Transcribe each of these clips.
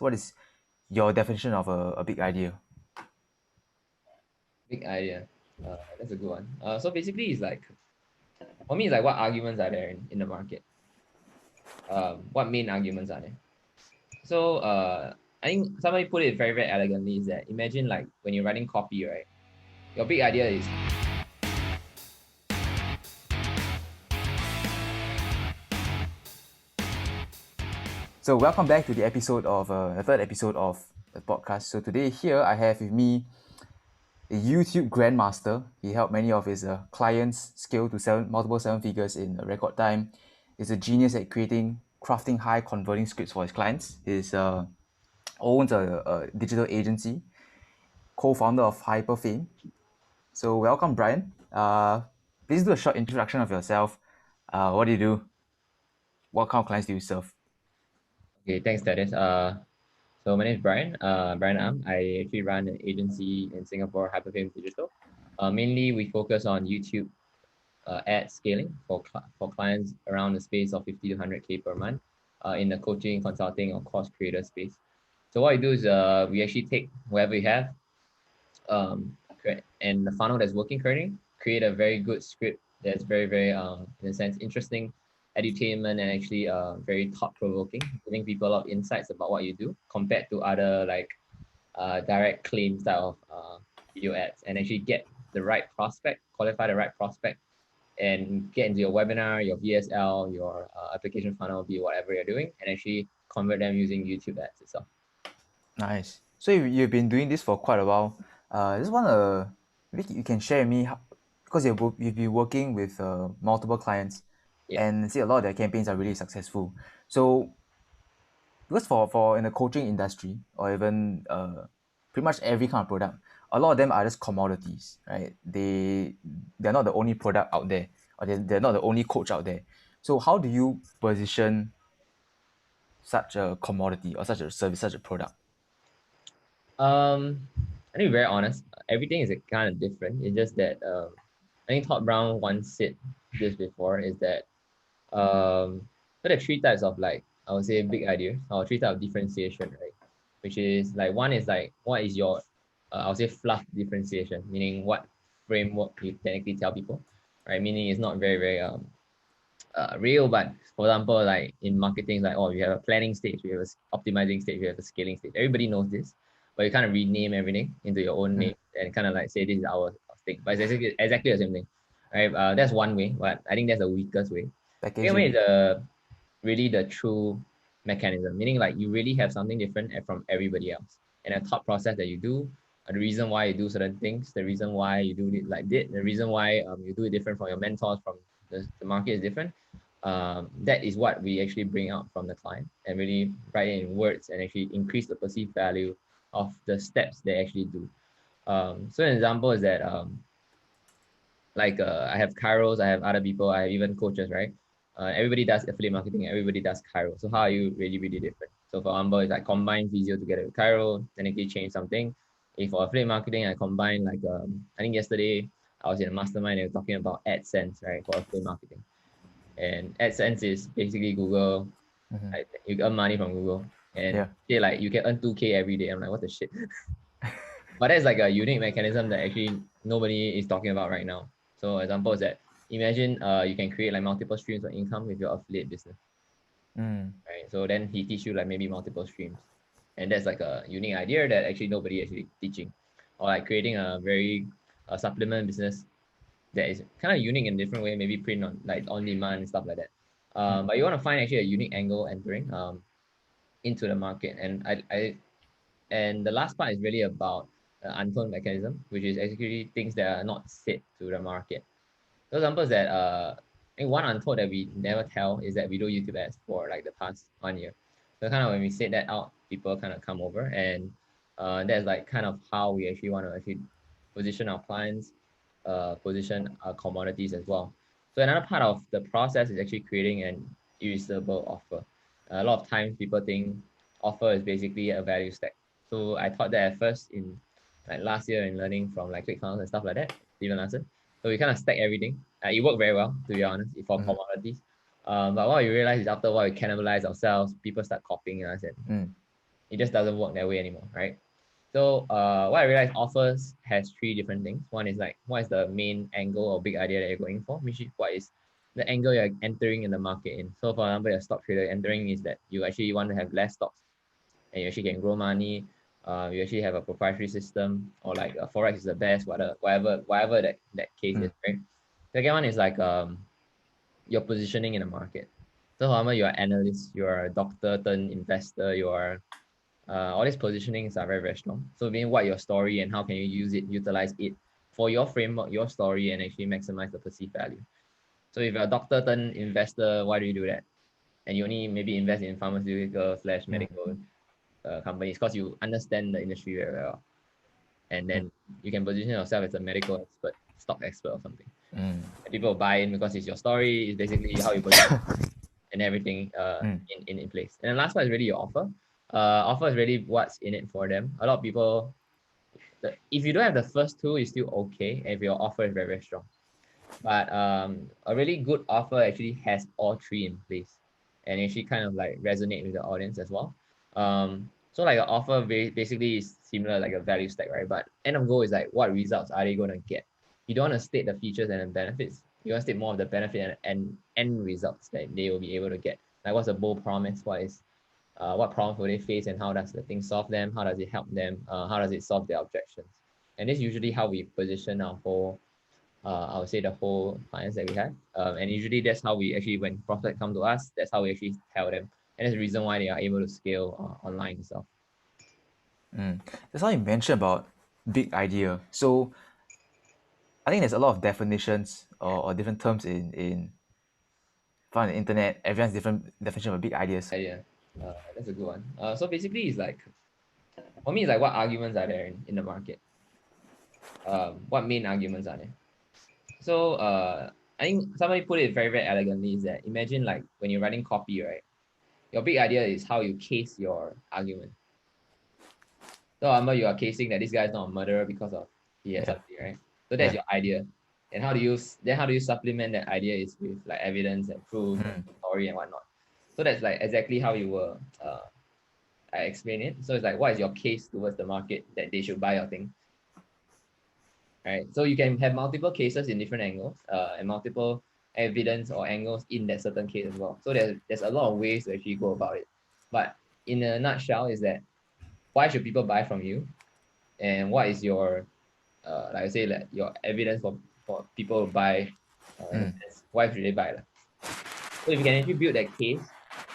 what is your definition of a big idea? Big idea. That's a good one. So basically, it's like for me, it's like what arguments are there in the market? What main arguments are there? So I think somebody put it very very elegantly is that imagine like when you're writing copy, right? Your big idea is So welcome back to the third episode of the podcast. So today here I have with me a YouTube grandmaster. He helped many of his clients scale to multiple seven figures in a record time. He's a genius at crafting high converting scripts for his clients. He's owns a digital agency, co-founder of Hyperfame. So welcome, Bryan. Please do a short introduction of yourself. What do you do? What kind of clients do you serve? okay. Thanks, Dennis. So my name is Bryan. Bryan Ang. I actually run an agency in Singapore, Hyperfame Digital. Mainly, we focus on YouTube ad scaling for clients around the space of 50 to 100K per month in the coaching, consulting, or course creator space. So what we do is we actually take whatever we have and the funnel that's working currently, create a very good script that's very, very, in a sense, interesting, edutainment, and actually very thought provoking, giving people a lot of insights about what you do compared to other like direct claims type of video ads, and actually get the right prospect, qualify the right prospect, and get into your webinar, your VSL, your application funnel, be whatever you're doing, and actually convert them using YouTube ads itself. Nice. So you've been doing this for quite a while. Just wanna maybe you can share with me how, because you've been working with multiple clients, Yeah. and see a lot of their campaigns are really successful. So because for in the coaching industry or even pretty much every kind of product, a lot of them are just commodities, right? They're not the only product out there, or they're not the only coach out there. So how do you position such a commodity or such a service, such a product? I think very honest. Everything is kind of different. It's just that I think Todd Brown once said this before is that there are three types of like I would say big ideas or three types of differentiation, right? Which is like one is like what is your I would say fluff differentiation, meaning what framework you technically tell people, right? Meaning it's not very very real, but for example, like in marketing, like oh, you have a planning stage, you have a optimizing stage, you have a scaling stage. Everybody knows this, but you kind of rename everything into your own Mm, name and kind of like say this is our thing. But it's exactly the same thing, right? That's one way, but I think that's the weakest way. Second way packaging. is really the true mechanism, meaning like you really have something different from everybody else. And a thought process that you do, the reason why you do certain things, the reason why you do it like this, the reason why you do it different from your mentors, from the market is different. That is what we actually bring out from the client and really write it in words and actually increase the perceived value of the steps they actually do. So an example is that I have Kairos, I have other people, I have even coaches, right? Everybody does affiliate marketing, everybody does Cairo. So how are you really, really different? So for example, it's like combine Visio together with Cairo, technically change something. If for affiliate marketing, I combine like I think yesterday I was in a mastermind, they were talking about AdSense, right? For affiliate marketing. And AdSense is basically Google. Mm-hmm. You earn money from Google. And Yeah. say like you can earn 2K every day. I'm like, what the shit? But that's like a unique mechanism that actually nobody is talking about right now. So example is that imagine you can create like multiple streams of income with your affiliate business, Mm. right? So then he teach you like maybe multiple streams, and that's like a unique idea that actually nobody actually teaching, or like creating a very supplement business that is kind of unique in a different way, maybe print on like on demand and stuff like that. Mm. But you want to find actually a unique angle entering into the market, and the last part is really about untold mechanism, which is actually things that are not said to the market. For example, is that I think one untold that we never tell is that we do YouTube ads for like the past 1 year. So kind of when we say that out, people kind of come over, and that's like kind of how we actually want to actually position our clients, position our commodities as well. So another part of the process is actually creating an irresistible offer. A lot of times people think offer is basically a value stack. So I thought that at first in like last year in learning from like ClickFunnels and stuff like that, Steven Larson. So we kind of stack everything. It worked very well, to be honest, for Mm. commodities. But what we realized is after a while, we cannibalize ourselves, people start copying us, and Mm. It just doesn't work that way anymore, right? So what I realized, offers has three different things. One is like, what is the main angle or big idea that you're going for? Which is what is the angle you're entering in the market in. So for example, your stock trader entering is that you actually want to have less stocks and you actually can grow money. You actually have a proprietary system, or like forex is the best, whatever that case is, right? Second one is like your positioning in the market. So for example, you're an analyst, you're a doctor turned investor, you're all these positionings are very, very strong. So being what your story and how can you utilize it for your framework, your story, and actually maximize the perceived value. So if you're a doctor turned investor, why do you do that? And you only maybe invest in pharmaceutical slash medical companies because you understand the industry very well. And then you can position yourself as a medical expert, stock expert or something. And people buy in because it's your story, it's basically how you position and everything in place. And the last part is really your offer. Offer is really what's in it for them. A lot of people, if you don't have the first two, it's still okay if your offer is very, very strong. But a really good offer actually has all three in place and actually kind of like resonate with the audience as well. So like an offer basically is similar like a value stack, right? But end of goal is like, what results are they going to get? You don't want to state the features and the benefits. You want to state more of the benefit and end results that they will be able to get. Like what's the bold promise? What problems will they face and how does the thing solve them? How does it help them? How does it solve their objections? And this is usually how we position our whole I would say the whole clients that we have. And usually that's how we actually, when prospects come to us, that's how we actually tell them. And that's the reason why they are able to scale online and stuff. That's how you mentioned about big idea. So I think there's a lot of definitions or different terms in found on the internet. Everyone's different definition of big ideas. Yeah, that's a good one. So basically, it's like, for me, it's like what arguments are there in the market? What main arguments are there? So I think somebody put it very, very elegantly is that imagine like when you're writing copy, right? Your big idea is how you case your argument. So remember you are casing that this guy is not a murderer because of he has something, right? So that's your idea. And how do you supplement that idea is with like evidence and proof and story and whatnot. So that's like exactly how you will I explain it. So it's like, what is your case towards the market that they should buy your thing? Right. So you can have multiple cases in different angles, and multiple evidence or angles in that certain case as well. So there's a lot of ways to actually go about it. But in a nutshell, is that why should people buy from you? And what is your like I say, like your evidence for people to buy in a sense, why should they buy? So if you can actually build that case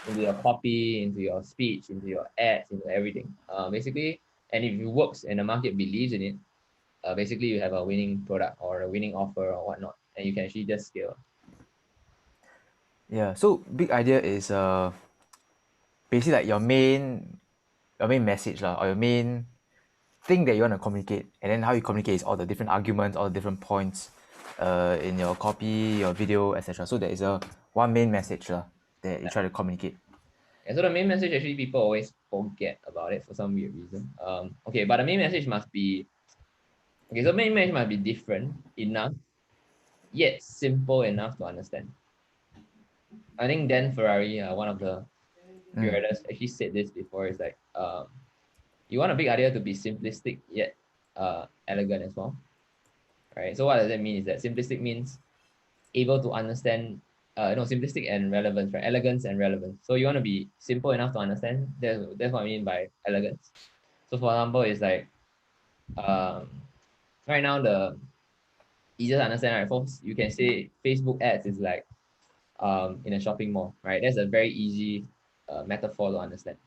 into your copy, into your speech, into your ads, into everything, basically, and if it works and the market believes in it, basically you have a winning product or a winning offer or whatnot, and you can actually just scale. Yeah. So big idea is basically like your main message lah, or your main thing that you want to communicate, and then how you communicate is all the different arguments, all the different points in your copy, your video, etc. So there is a one main message lah, that you try to communicate. And so the main message, actually people always forget about it for some weird reason. Okay, but the main message must be okay. So main message must be different enough, yet simple enough to understand. I think Dan Ferrari, one of the creators, actually said this before. It's like, you want a big idea to be simplistic yet elegant as well, right? So what does that mean? Is that simplistic means able to understand, no, simplistic and relevance, right? Elegance and relevance. So you want to be simple enough to understand. That's what I mean by elegance. So for example, it's like, um, right now the easiest to understand, right? Folks, you can say Facebook ads is like in a shopping mall, right? That's a very easy metaphor to understand.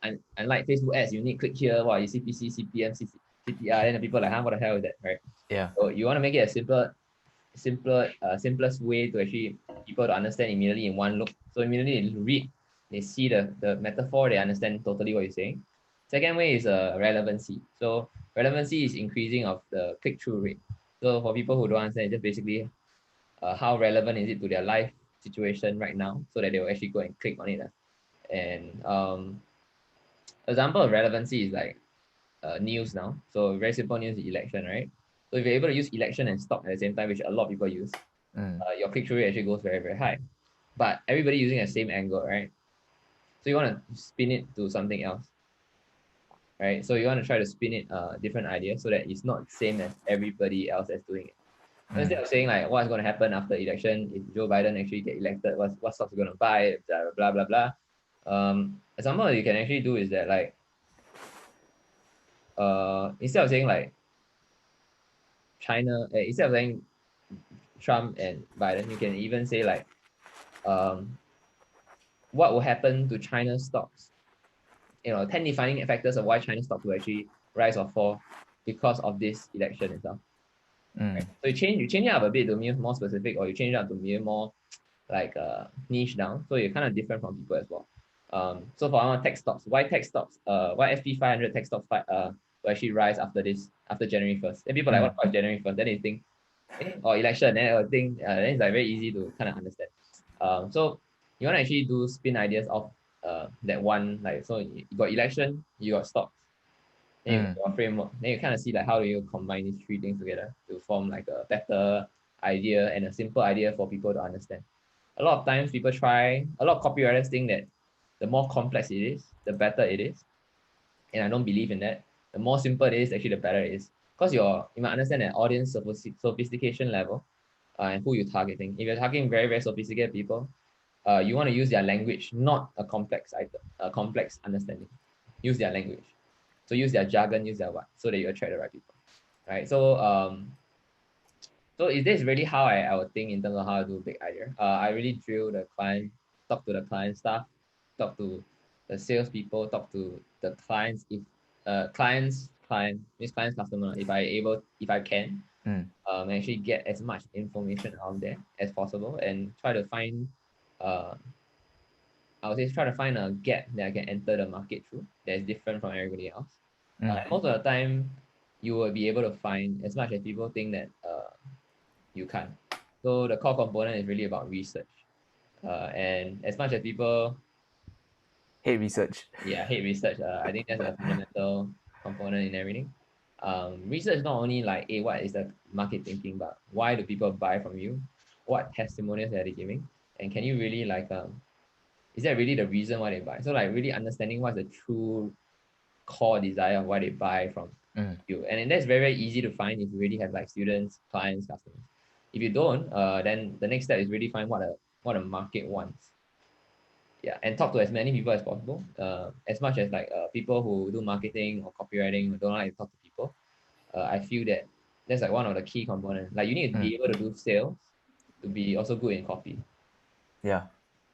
And unlike Facebook ads, you need click here, you CPC, CPM, CTR, then the people are like, huh, what the hell is that, right? Yeah. So you want to make it a simplest way to actually people to understand immediately in one look. So immediately they read, they see the metaphor, they understand totally what you're saying. Second way is relevancy. So relevancy is increasing of the click-through rate. So for people who don't understand, it's just basically how relevant is it to their life situation right now, so that they will actually go and click on it. And example of relevancy is like news now. So very simple news is election, right? So if you're able to use election and stock at the same time, which a lot of people use, your click-through rate actually goes very, very high. But everybody using the same angle, right? So you want to spin it to something else. right? So you want to try to spin it different ideas so that it's not the same as everybody else that's doing it. So instead of saying like what's going to happen after election if Joe Biden actually get elected, what stocks are going to buy, blah blah blah. Example you can actually do is that like instead of saying like China, instead of saying Trump and Biden, you can even say like what will happen to China's stocks, 10 defining factors of why China's stocks will actually rise or fall because of this election itself. Right? So you change it up a bit to be more specific, or you change it up to be more like niche down. So you're kind of different from people as well. So for our tech stocks, why tech stocks? Why SP 500 tech stocks will actually rise after January 1st? Then people are like, what about January 1st? Then they think, or election. Then I think then it's like very easy to kind of understand. So you want to actually do spin ideas of that one, like, so you got election, you got stocks, then you got your framework, then you kind of see like how do you combine these three things together to form like a better idea and a simple idea for people to understand. A lot of times a lot of copywriters think that the more complex it is, the better it is. And I don't believe in that. The more simple it is, actually the better it is. Because you might understand that audience sophistication level and who you're targeting. If you're targeting very, very sophisticated people, you want to use their language, not a complex item, a complex understanding. Use their language. So use their jargon, use their what, so that you attract the right people. Right. So is this really how I would think in terms of how to do big idea? I really drill the client, talk to the client staff, talk to the salespeople, talk to the clients. If client's customer, if I can, actually get as much information out there as possible and try to find, I would say try to find a gap that I can enter the market through that is different from everybody else. Most of the time, you will be able to find as much as people think that you can't. So the core component is really about research. And as much as people Hate research. hate research, I think that's a fundamental component in everything. Research not only like, hey, what is the market thinking, but why do people buy from you? What testimonials are they giving? And can you really like, is that really the reason why they buy? So like really understanding what's the true core desire of why they buy from you. And that's very, very easy to find if you really have like students, clients, customers. If you don't, then the next step is really find what a market wants. Yeah, and talk to as many people as possible. As much as like people who do marketing or copywriting who don't like to talk to people. I feel that that's like one of the key components. Like you need to be able to do sales to be also good in copy. Yeah,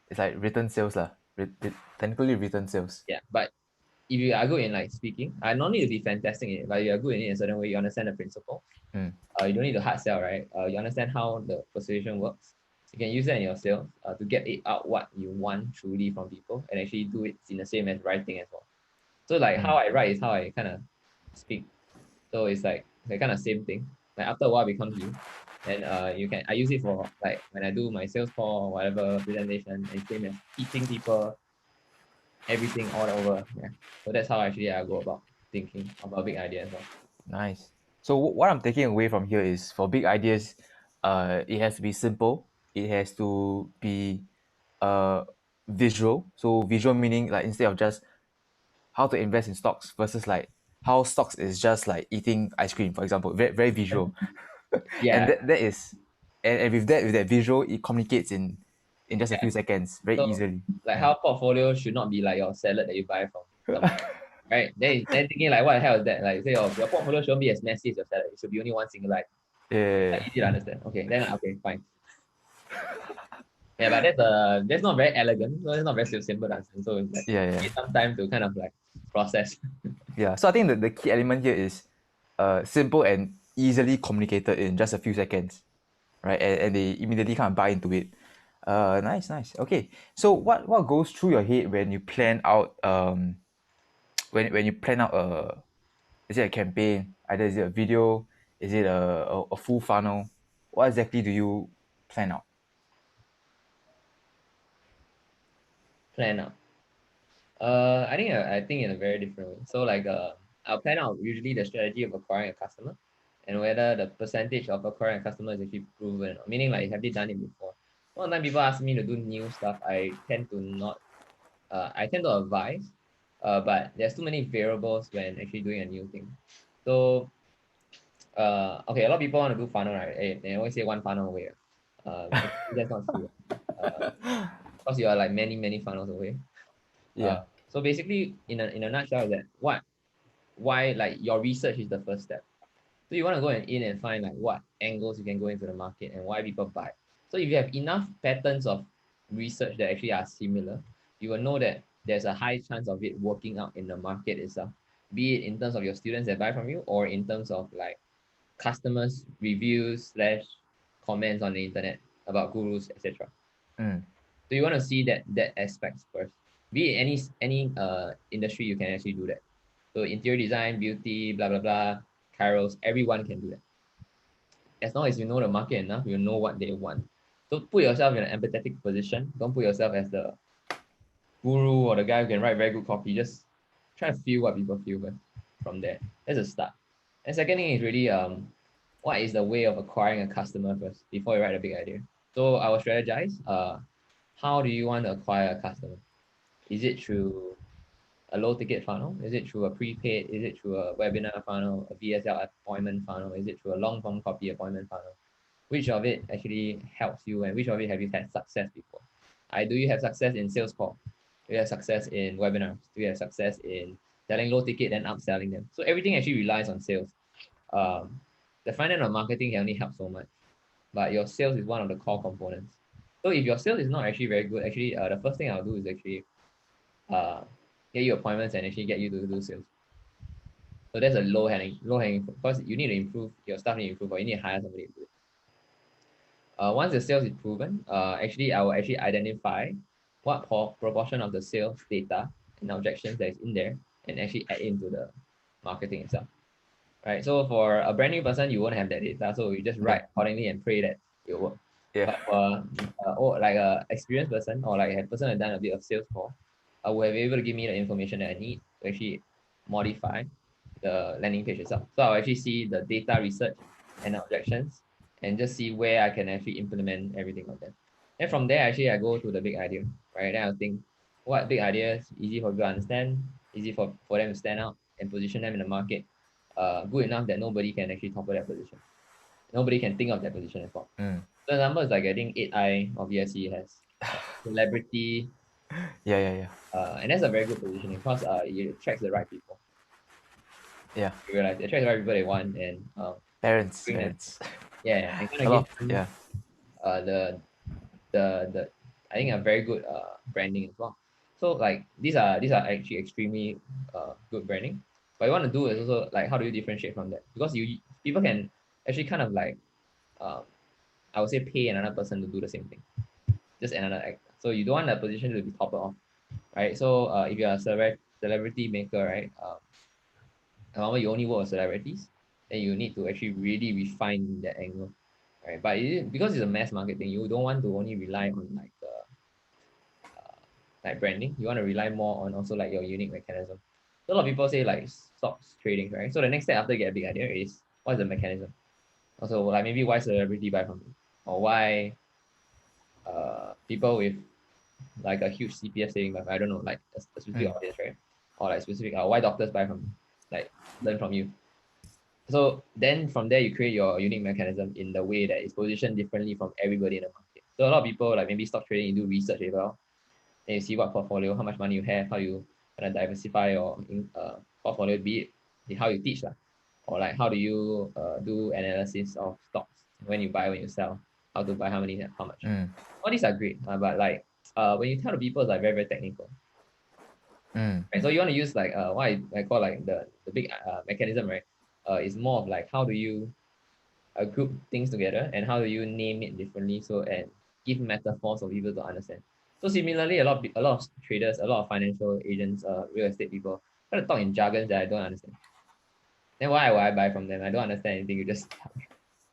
it's like written sales lah. Technically written sales. Yeah, but if you are good in like speaking, I don't need to be fantastic in it, but you are good in it in a certain way. You understand the principle. You don't need to hard sell, right? You understand how the persuasion works. You can use that in your sales to get it out what you want truly from people and actually do it in the same as writing as well. So like how I write is how I kind of speak. So it's like the kind of same thing. Like after a while it becomes you. And I use it for like when I do my sales call or whatever presentation, and same as teaching people everything all over. Yeah. So that's how actually I go about thinking about big ideas as well. Nice. So what I'm taking away from here is for big ideas, it has to be simple. It has to be visual. So visual meaning like instead of just how to invest in stocks versus like how stocks is just like eating ice cream, for example. Very, very visual. And Yeah. that is and with that visual, it communicates in just a few seconds, very So easily. like how portfolio should not be like your salad that you buy from somewhere. Right? Then thinking like what the hell is that? Like say your portfolio shouldn't be as messy as your salad. It should be only one single line. Yeah. Like easy to understand. Okay, then okay, fine. Yeah, but that's not very elegant. So it's not very simple to understand. So it's like Yeah. need some time to kind of like process. Yeah. So I think the key element here is simple and easily communicated in just a few seconds, right? And they immediately kind of buy into it. Nice. Okay. So what goes through your head when you plan out when you plan out is it a campaign? Either is it a video? Is it a full funnel? What exactly do you plan out? Plan out. I think in a very different way. So like I'll plan out usually the strategy of acquiring a customer and whether the percentage of acquiring a customer is actually proven. Meaning like have they done it before? One time people ask me to do new stuff, I tend to advise but there's too many variables when actually doing a new thing. So okay, a lot of people want to do funnel, right? They always say one funnel away. Actually, that's not true. Because you are like many funnels away. Yeah. So basically, in a nutshell, is that why like your research is the first step. So you want to go in and find like what angles you can go into the market and why people buy. So if you have enough patterns of research that actually are similar, you will know that there's a high chance of it working out in the market itself, be it in terms of your students that buy from you or in terms of like customers reviews slash comments on the internet about gurus, etc. Mm. So you want to see that aspects first. Be it any industry, you can actually do that. So interior design, beauty, blah blah blah, carols, everyone can do that. As long as you know the market enough, you know what they want. So put yourself in an empathetic position. Don't put yourself as the guru or the guy who can write very good copy. Just try to feel what people feel first. From there, that's a start. And second thing is really what is the way of acquiring a customer first before you write a big idea. So I will strategize. How do you want to acquire a customer? Is it through a low ticket funnel? Is it through a prepaid? Is it through a webinar funnel, a VSL appointment funnel? Is it through a long form copy appointment funnel? Which of it actually helps you and which of it have you had success before? Do you have success in sales call? Do you have success in webinars? Do you have success in selling low ticket and upselling them? So everything actually relies on sales. Um, the front end of marketing can only help so much, but your sales is one of the core components. So if your sales is not actually very good, actually the first thing I'll do is actually uh, get you appointments and actually get you to do sales. So that's a low hanging because you need to improve your stuff need to improve or you need to hire somebody to do it. Once the sales is proven, actually I will actually identify what proportion of the sales data and objections that is in there and actually add into the marketing itself. Right. So for a brand new person, you won't have that data. So you just Yeah. write accordingly and pray that it will work. Yeah. But for like a experienced person or like a person that done a bit of sales for, I will be able to give me the information that I need to actually modify the landing page itself. So I'll actually see the data research and objections and just see where I can actually implement everything on them. And from there, actually, I go to the big idea, right? Then I'll think what big ideas easy for people to understand, easy for them to stand out and position them in the market good enough that nobody can actually topple that position. Nobody can think of that position as well. Mm. So the number is like I think 8i of VSC has celebrity, Yeah. Yeah. Yeah. and that's a very good positioning because it attracts the right people. Yeah. You realize it attracts the right people they want and Parents. bring them, Parents. yeah, and kind A of lot. give them Yeah. uh, the the I think a very good branding as well. So like these are actually extremely good branding. But you want to do is also like how do you differentiate from that? Because you people can actually kind of like um, I would say pay another person to do the same thing, just another act. So you don't want the position to be toppled off, right? So if you're a celebrity maker, right, normally you only work with celebrities, then you need to actually really refine that angle, right? But because it's a mass marketing, you don't want to only rely on like branding. You want to rely more on also like your unique mechanism. So a lot of people say like stocks trading, right? So the next step after you get a big idea is what's the mechanism? Also like maybe why celebrity buy from you, or why people with like a huge CPF saving, but I don't know, like a specific Mm. audience, right? Or like specific why doctors buy from you, like learn from you. So then from there you create your unique mechanism in the way that is positioned differently from everybody in the market. So a lot of people like maybe stock trading, you do research as well. Then you see what portfolio, how much money you have, how you kind of diversify your portfolio, be it how you teach lah, or like how do you do analysis of stocks when you buy, when you sell, how to buy, how many, how much. Mm. All these are great, but like when you tell the people, it's like very technical. Mm. Right? So you want to use like what I call like the big mechanism, right? Is more of like how do you group things together and how do you name it differently so and give metaphors for people to understand. So similarly, a lot of traders, a lot of financial agents, real estate people try to talk in jargons that I don't understand. Then why would I buy from them? I don't understand anything you just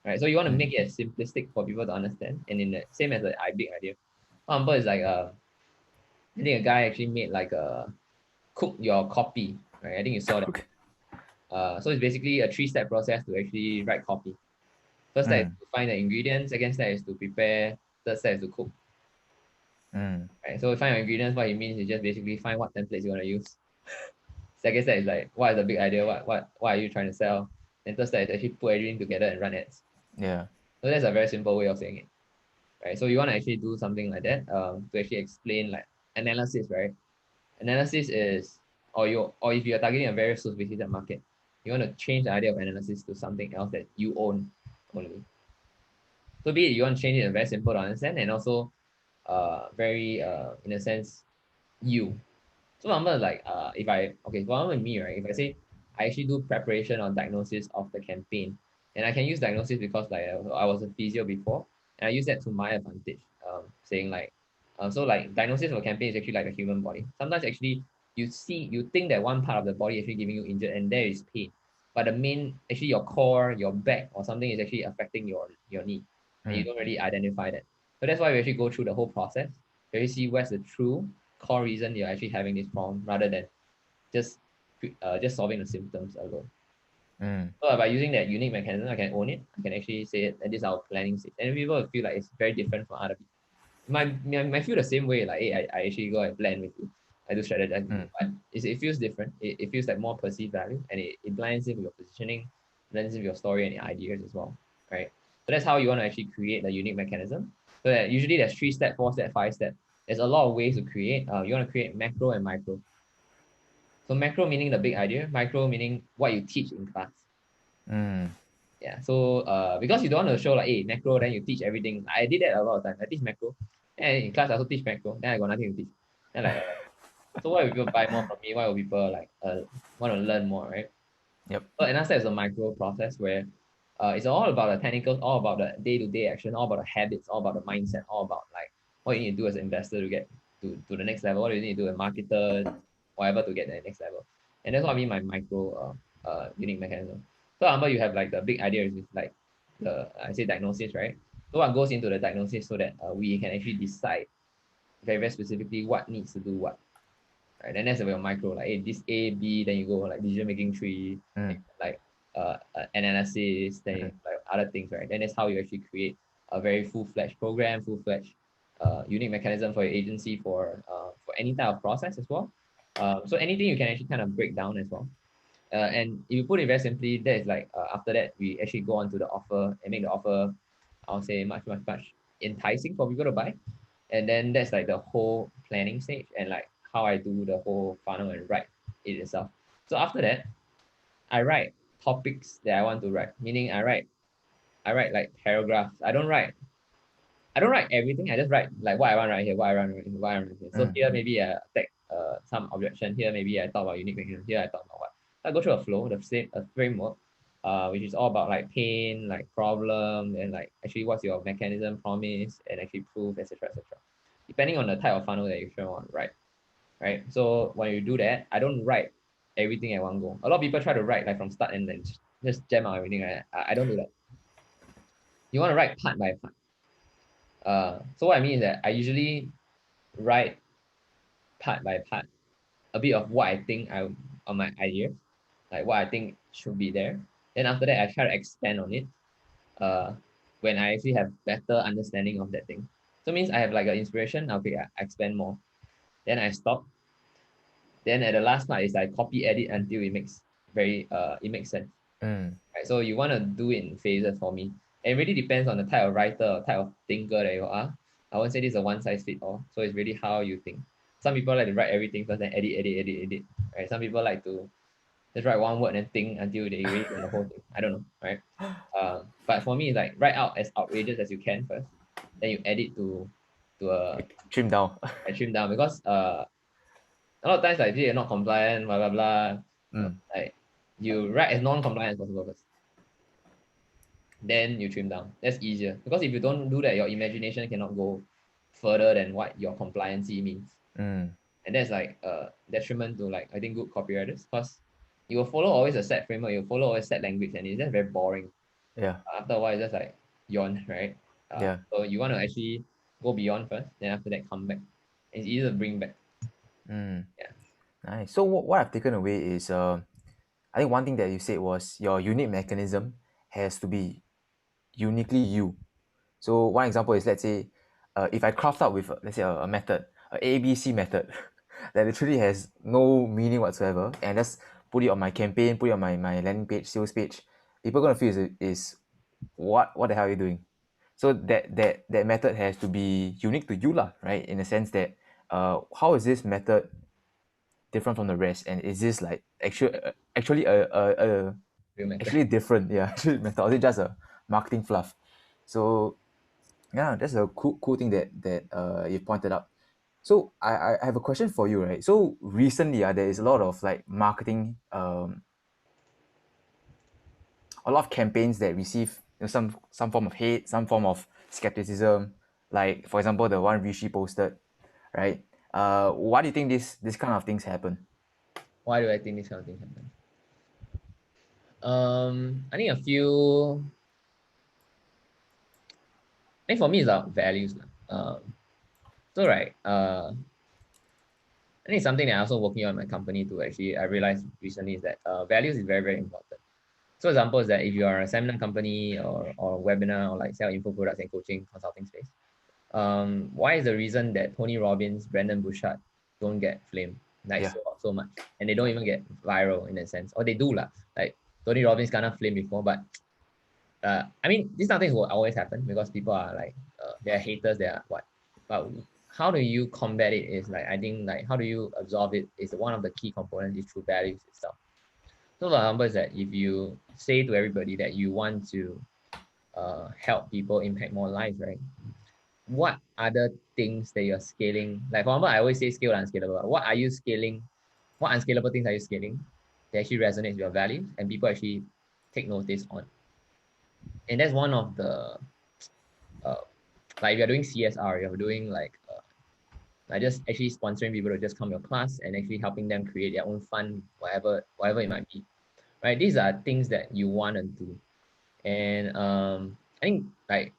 right. So you want to Mm. make it simplistic for people to understand, and in the same as the big idea. For example, is like I think a guy actually made like a cook your copy, right? I think you saw that. Okay. So it's basically a three-step process to actually write copy. First step is Mm. to find the ingredients. Second step is to prepare. Third step is to cook. Mm. Right. So find your ingredients. What it means is just basically find what templates you want to use. Second step is like, what is the big idea? What are you trying to sell? And third step is actually put everything together and run ads. Yeah. So that's a very simple way of saying it, right? So you want to actually do something like that to actually explain like analysis, right? Analysis is, or if you're targeting a very sophisticated market, you want to change the idea of analysis to something else that you own only. So be it you want to change it very simple to understand and also very in a sense you. So for example, like if I okay, for example me, right? If I say I actually do preparation or diagnosis of the campaign, and I can use diagnosis because like I was a physio before, and I use that to my advantage. Saying like, so like diagnosis of a campaign is actually like a human body. Sometimes actually you think that one part of the body actually giving you injured, and there is pain, but the main actually your core, your back, or something is actually affecting your knee, and you Mm. don't really identify that. So that's why we actually go through the whole process. We see where's the true core reason you're actually having this problem rather than just just solving the symptoms alone. Mm. So by using that unique mechanism, I can own it. I can actually say it, and this is our planning stage. And people will feel like it's very different from other people. Might feel the same way, like, hey, I actually go and plan with you. I do strategize with you. Mm. But it feels different. It feels like more perceived value, and it blends in with your positioning, blends in with your story and your ideas as well, right? So that's how you want to actually create a unique mechanism. So that usually there's 3 step, 4 step, 5 step. There's a lot of ways to create. You want to create macro and micro. So macro meaning the big idea, micro meaning what you teach in class. Mm. Yeah. So because you don't want to show like, hey, macro, then you teach everything. I did that a lot of times. I teach macro. And in class I also teach macro. Then I got nothing to teach. Then like, so why will people buy more from me? Why will people like want to learn more, right? Yep. So another step is a micro process where it's all about the technicals, all about the day-to-day action, all about the habits, all about the mindset, all about like what you need to do as an investor to get to the next level, what you need to do as a marketer, whatever to get to the next level. And that's what I mean by micro unique mechanism. So example, you have like the big idea is like the I say diagnosis, right? So what goes into the diagnosis so that we can actually decide very, very specifically what needs to do what. Right? And that's about micro, like hey, this A, B, then you go like decision making tree, Mm. like analysis, then Mm. like other things, right? Then that's how you actually create a very full-fledged program, full-fledged unique mechanism for your agency for any type of process as well. So anything you can actually kind of break down as well. And if you put it very simply, that is like after that we actually go on to the offer and make the offer, I'll say much, much, much enticing for people to buy. And then that's like the whole planning stage and like how I do the whole funnel and write it itself. So after that, I write topics that I want to write, meaning I write like paragraphs. I don't write everything. I just write like what I want right here, what I want right here, what I want right here. So Mm. here maybe I attack some objection. Here maybe I talk about unique mechanism. Here I talk about what. I go through a flow, the same a framework, which is all about like pain, like problem, and like actually what's your mechanism, promise, and actually proof, etc., etc. Depending on the type of funnel that you want to write, right? So when you do that, I don't write everything at one go. A lot of people try to write like from start and then just jam out everything. I don't do that. You want to write part by part. So what I mean is that I usually write part by part a bit of what I think I on my idea, like what I think should be there. Then after that, I try to expand on it. Uh, when I actually have better understanding of that thing. So it means I have like an inspiration. Okay, I expand more. Then I stop. Then at the last part is I copy edit until it makes sense. Mm. Right? So you want to do it in phases for me. It really depends on the type of writer or type of thinker that you are. I won't say this is a one size fit all. So it's really how you think. Some people like to write everything first, then edit, edit, edit, edit. Right? Some people like to just write one word and think until they really get the whole thing. I don't know, right? But for me, it's like write out as outrageous as you can first, then you edit Trim down. a trim down because a lot of times like you're not compliant, blah blah blah. Mm. Like you write as non-compliant as possible first. Then you trim down. That's easier because if you don't do that, your imagination cannot go further than what your compliancy means. Mm. And that's like a detriment to like I think good copywriters because you will follow always a set framework, you follow always set language, and it's just very boring. Yeah. After a while, it's just like yawn, right? Yeah. So you want to actually go beyond first, then after that come back. It's easier to bring back. Mm. Yeah. Nice. So what I've taken away is I think one thing that you said was your unique mechanism has to be uniquely you. So one example is let's say if I craft out with let's say a method, a ABC method, that literally has no meaning whatsoever, and just put it on my campaign, put it on my landing page, sales page, people are gonna feel is what the hell are you doing? So that method has to be unique to you lah, right? In the sense that how is this method different from the rest, and is this like actually a Real matter. actually different, yeah, actually method, or is it just a marketing fluff? So yeah, that's a cool thing that you pointed out. So I have a question for you, right? So recently, there is a lot of like marketing, a lot of campaigns that receive some form of hate, some form of skepticism. Like for example, the one Rishi posted, right? Why do you think this kind of things happen? Why do I think this kind of thing happen? I think I think for me it's about values. So right, I think it's something that I also working on in my company to actually I realized recently is that values is very, very important. So example is that if you are a seminar company or webinar or like sell info products and coaching consulting space, why is the reason that Tony Robbins, Brandon Bouchard don't get flamed like Yeah, so much, and they don't even get viral in a sense, or they do lah. Like Tony Robbins kind of flame before, but I mean, these kind of things will always happen because people are like, they're haters, they are what. But how do you combat it is like, I think like, how do you absorb it is one of the key components is through values itself. So the number is that if you say to everybody that you want to help people impact more lives, right? What other things that you're scaling? Like for example, I always say scale unscalable. What are you scaling? What unscalable things are you scaling that actually resonates with your values and people actually take notice on? And that's one of the uh, like if you're doing CSR, you're doing like just actually sponsoring people to just come to your class and actually helping them create their own fund, whatever it might be, right? These are things that you want to do, and I think like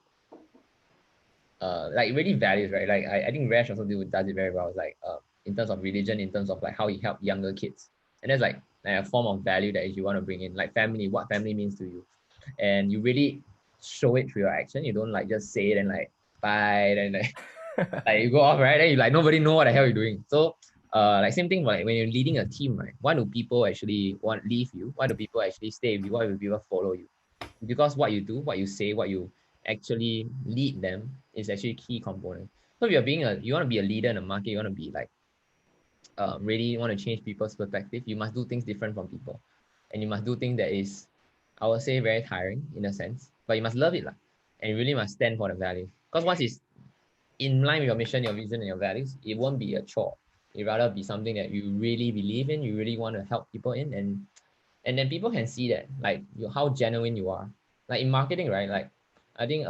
really values, right? Like I think Rash also does it very well. It's like in terms of religion, in terms of like how he helped younger kids, and that's like a form of value that you want to bring in, like family, what family means to you, and you really show it through your action. You don't like just say it and like bye, then like you go off, right? Then you like nobody know what the hell you're doing. So like same thing like when you're leading a team, right? Why do people actually want leave you? Why do people actually stay with you? Why do people follow you? Because what you do, what you say, what you actually lead them is actually a key component. So if you're you want to be a leader in the market, you want to be like really want to change people's perspective, you must do things different from people. And you must do things that is, I would say, very tiring in a sense, but you must love it. And you really must stand for the value. Because once it's in line with your mission, your vision, and your values, it won't be a chore. It rather be something that you really believe in, you really want to help people in, and then people can see that, like you how genuine you are. Like in marketing, right? Like I think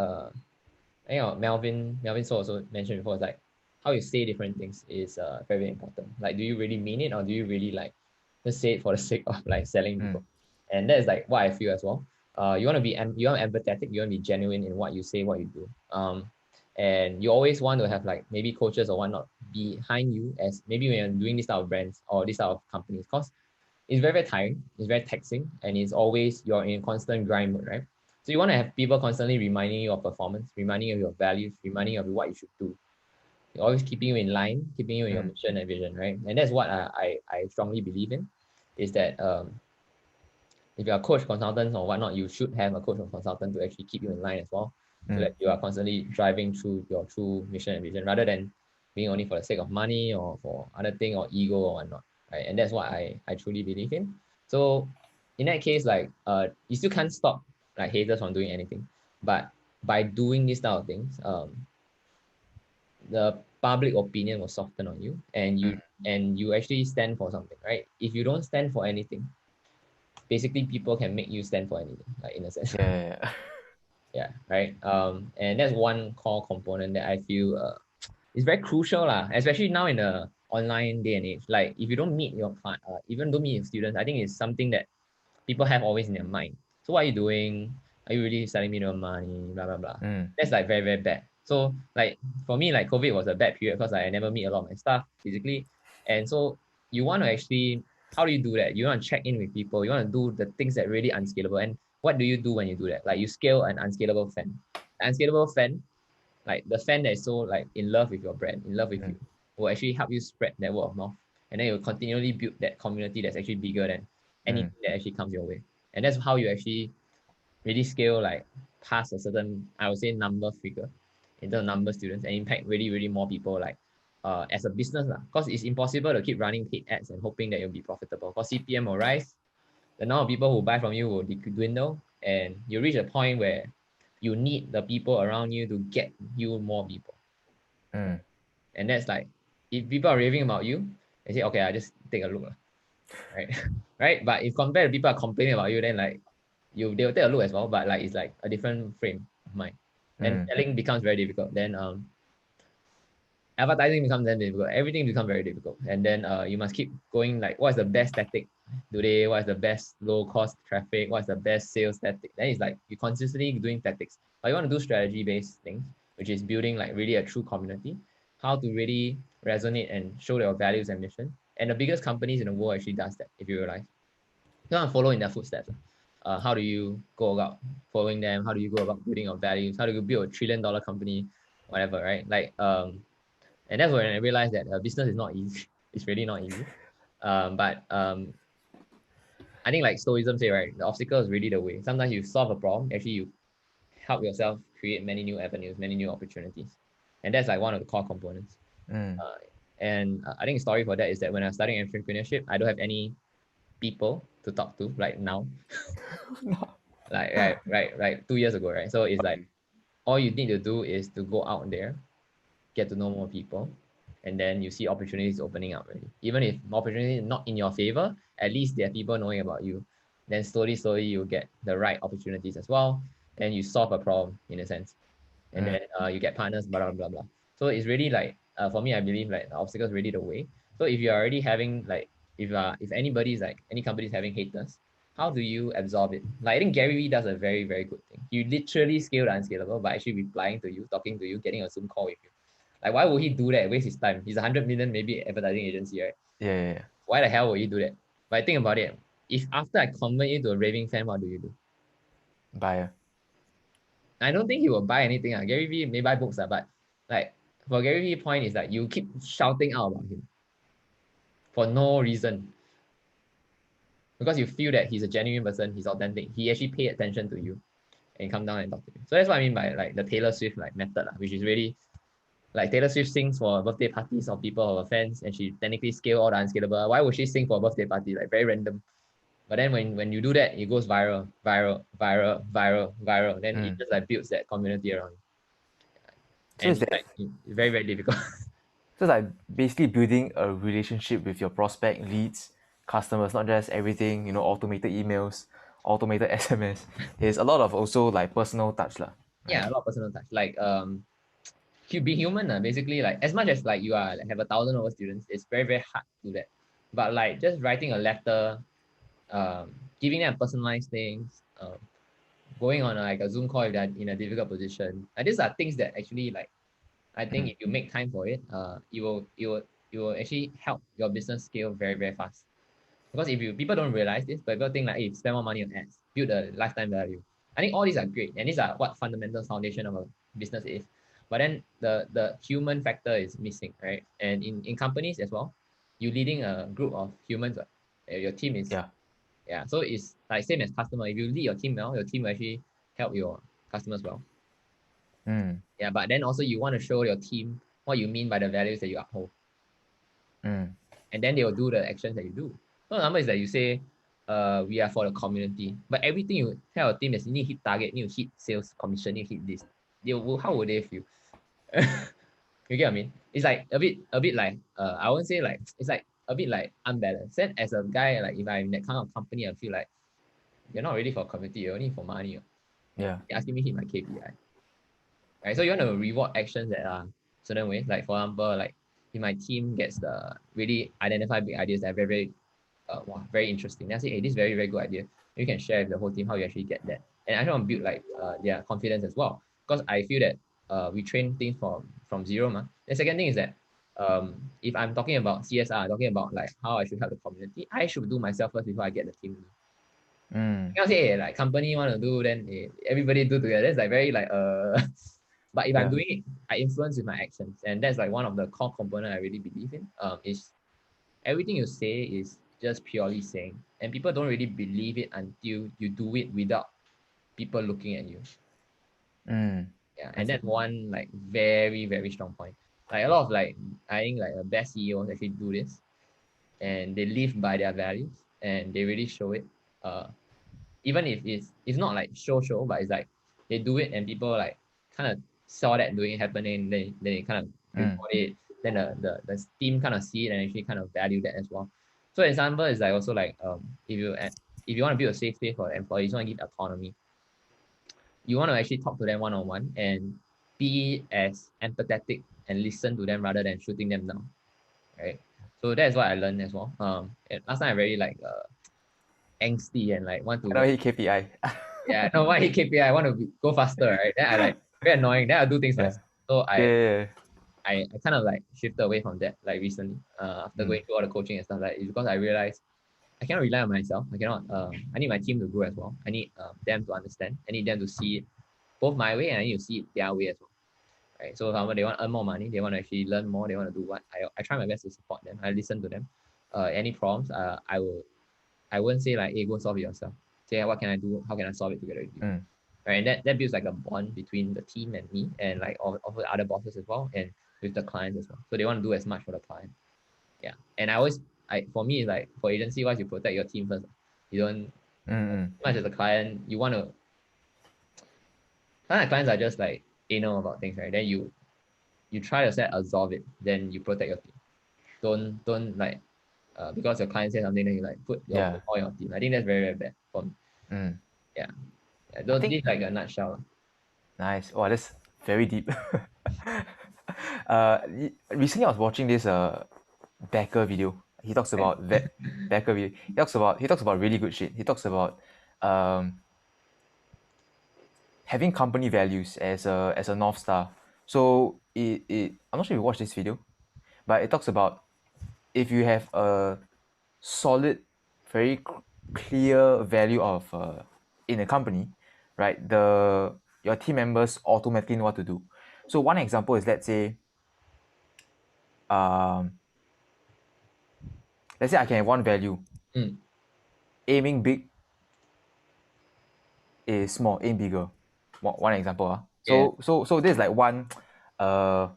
Melvin So also mentioned before, it's like how you say different things is very, very important. Like do you really mean it or do you really like just say it for the sake of like selling Mm, people? And that is like what I feel as well. You want to be you want empathetic, you want to be genuine in what you say, what you do. And you always want to have like maybe coaches or whatnot behind you as maybe when you're doing this type of brands or this type of companies, because it's very, very tiring, it's very taxing, and it's always you're in constant grind mode, right? So you want to have people constantly reminding you of performance, reminding you of your values, reminding you of what you should do. You're always keeping you in line, keeping you in your mm, mission and vision, right? And that's what I strongly believe in, is that if you're a coach, consultant or whatnot, you should have a coach or consultant to actually keep you in line as well, so mm. that you are constantly driving through your true mission and vision rather than being only for the sake of money or for other thing or ego or whatnot, right? And that's what I truly believe in. So in that case, like you still can't stop like haters from doing anything, but by doing these type of things, the public opinion will soften on you, and you actually stand for something, right? If you don't stand for anything, basically people can make you stand for anything, like in a sense. Yeah. Yeah, right. And that's one core component that I feel is very crucial lah, especially now in the online day and age. Like if you don't meet your client, even don't meet your students, I think it's something that people have always in their mind. So what are you doing? Are you really selling me no money? Blah blah blah. Mm, That's like very, very bad. So like for me, like COVID was a bad period because I never meet a lot of my staff physically. And so you want to actually, how do you do that? You want to check in with people. You want to do the things that really unscalable. And what do you do when you do that? Like you scale an unscalable fan. An unscalable fan, like the fan that is so like in love with your brand, in love with mm, you, will actually help you spread that word of mouth. And then you'll continually build that community that's actually bigger than anything that actually comes your way. And that's how you actually really scale like past a certain, I would say, number figure in terms of number of students and impact really, really more people like as a business. Because it's impossible to keep running paid ads and hoping that you'll be profitable. Because CPM will rise, the number of people who buy from you will dwindle, and you reach a point where you need the people around you to get you more people. And that's like, if people are raving about you, they say, okay, I just take a look, right? Right? But if compared to people are complaining about you, then like they'll take a look as well, but like it's like a different frame of mind. Then selling becomes very difficult. Then advertising becomes then difficult. Everything becomes very difficult. And then you must keep going like, what's the best tactic today? What's the best low cost traffic? What's the best sales tactic? Then it's like you consistently doing tactics. But you want to do strategy based things, which is building like really a true community, how to really resonate and show their values and mission. And the biggest companies in the world actually does that, if you realize. You want to follow in their footsteps. How do you go about following them? How do you go about building your values? How do you build a $1 trillion company? Whatever, right? Like and that's when I realized that business is not easy. It's really not easy. But I think like Stoicism say, right, the obstacle is really the way. Sometimes you solve a problem, actually you help yourself create many new avenues, many new opportunities. And that's like one of the core components. And I think the story for that is that when I was studying entrepreneurship, I don't have any people to talk to like now. Like right 2 years ago, right? So it's like all you need to do is to go out there, get to know more people, and then you see opportunities opening up already. Even if opportunity is not in your favor, at least there are people knowing about you. Then slowly you get the right opportunities as well. Then you solve a problem in a sense, and then you get partners, blah blah blah blah. So it's really like for me, I believe like the obstacle is really the way. So if you're already having like if anybody's like any company's having haters, how do you absorb it? Like I think Gary Vee does a very very good thing. You literally scale the unscalable by actually replying to you, talking to you, getting a Zoom call with you. Like, why would he do that? Waste his time. He's 100 million, maybe advertising agency, right? Yeah. Why the hell would he do that? But think about it. If after I convert you to a raving fan, what do you do? Buyer. I don't think he will buy anything. Gary Vee may buy books, but like for Gary Vee point is that you keep shouting out about him for no reason. Because you feel that he's a genuine person, he's authentic. He actually pay attention to you and come down and talk to you. So that's what I mean by like the Taylor Swift like method, which is really like Taylor Swift sings for birthday parties of people of her fans, and she technically scale all the unscalable. Why would she sing for a birthday party? Like very random. But then when you do that, it goes viral. Then it just like builds that community around. So And it's it's that. like very, very difficult. So it's like basically building a relationship with your prospect leads, customers, not just everything, automated emails, automated SMS. There's a lot of also like personal touch lah. Yeah, a lot of personal touch. Like you be human. Basically, like as much as like you are like, have 1,000 over students, it's very, very hard to do that. But like just writing a letter, giving them personalized things, going on like a Zoom call if they're in a difficult position. And these are things that actually like I think if you make time for it, you will actually help your business scale very, very fast. Because if people don't realize this, but people think like, hey, spend more money on ads, build a lifetime value. I think all these are great, and these are what fundamental foundation of a business is. But then the human factor is missing, right? And in companies as well, you leading a group of humans, your team is Yeah. So it's like same as customer. If you lead your team well, your team will actually help your customers well. Yeah, but then also you want to show your team what you mean by the values that you uphold. And then they will do the actions that you do. So the number is that you say, we are for the community. But everything you tell a team is you need to hit target, you need to hit sales commission, you need to hit this. How would they feel? You get what I mean? It's like a bit like I won't say like it's like a bit like unbalanced. Then as a guy, like if I'm in that kind of company, I feel like you're not really for community, you're only for money. Yeah. You're asking me to hit my KPI. Right? So you want to reward actions that are certain ways. Like for example, like if my team gets the really identify big ideas that are very, very interesting. Then I say, hey, this is very, very good idea. You can share with the whole team how you actually get that. And I want to build like their confidence as well. Because I feel that we train things from zero. The second thing is that if I'm talking about CSR, talking about like how I should help the community, I should do myself first before I get the team to do. You can't say, hey, like company want to do, then everybody do together. It's like very like But if I'm Yeah. doing it, I influence with my actions, and that's like one of the core component I really believe in. Is everything you say is just purely saying, and people don't really believe it until you do it without people looking at you. Yeah, I and see. that's one like very very strong point. Like a lot of like I think like the best CEOs actually do this, and they live by their values, and they really show it. Uh, Even if it's not like show, but it's like they do it, and people like kind of saw that doing it happening, they kind of Mm. report it. Then the team kind of see it and actually kind of value that as well. So example is like also like if you want to build a safe space for employees, you want to give autonomy, you want to actually talk to them one on one and be as empathetic and listen to them rather than shooting them down, right? So that's what I learned as well. And last time I very like angsty and like want to I know like hit KPI. yeah, no, why hit KPI? I want to go faster, right? Then I like very annoying. Then I do things Yeah. myself. So Yeah. Yeah. Yeah. I kind of like shifted away from that like recently. After Mm. going through all the coaching and stuff like it's because I realized I cannot rely on myself. I cannot. I need my team to grow as well. I need them to understand. I need them to see it both my way and I need to see it their way as well. Right. So however they want to earn more money, they want to actually learn more, they want to do what I try my best to support them. I listen to them. Any problems, I wouldn't say like, hey, go solve it yourself. Say, "Hey, what can I do? How can I solve it together with you?" Mm. Right. And that builds like a bond between the team and me and like all the other bosses as well and with the clients as well. So they want to do as much for the client. Yeah. And I always for me like for agency wise, you protect your team first. You don't Mm. Mm. as much as a client, you want to sometimes clients are just like anal about things, right? Then you try to set absorb it, then you protect your team. Don't like because your client says something, then you like put your Yeah. all your team. I think that's very, very bad for me. Mm. Yeah. Yeah. I Those think this like a nutshell. nice. Oh, that's very deep. Recently I was watching this Becker video. He talks Right? about Becker video. He talks about really good shit. He talks about um having company values as a north star. So it I'm not sure if you watched this video, but it talks about if you have a solid, very clear value of in a company, right? Your team members automatically know what to do. So one example is um, let's say I can have one value. Mm, Aiming big is small, aim bigger. One example. yeah. So there's like one uh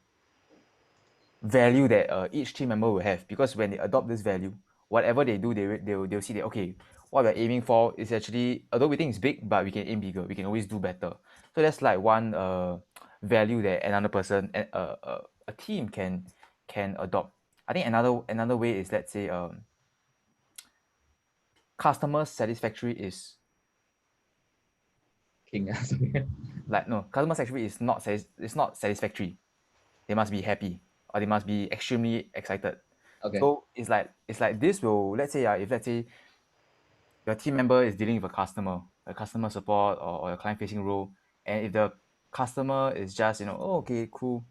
value that each team member will have, because when they adopt this value, whatever they do, they'll see that okay, what we're aiming for is actually, although we think it's big, but we can aim bigger, we can always do better. So that's like one value that another person and a team can adopt. I think another way is, let's say, customer satisfactory is King. like, no, customer satisfactory is not it's not satisfactory. They must be happy, or they must be extremely excited. Okay. So it's like this will, let's say, if let's say your team member is dealing with a customer support, or a client facing role, and if the customer is just, oh, okay, cool,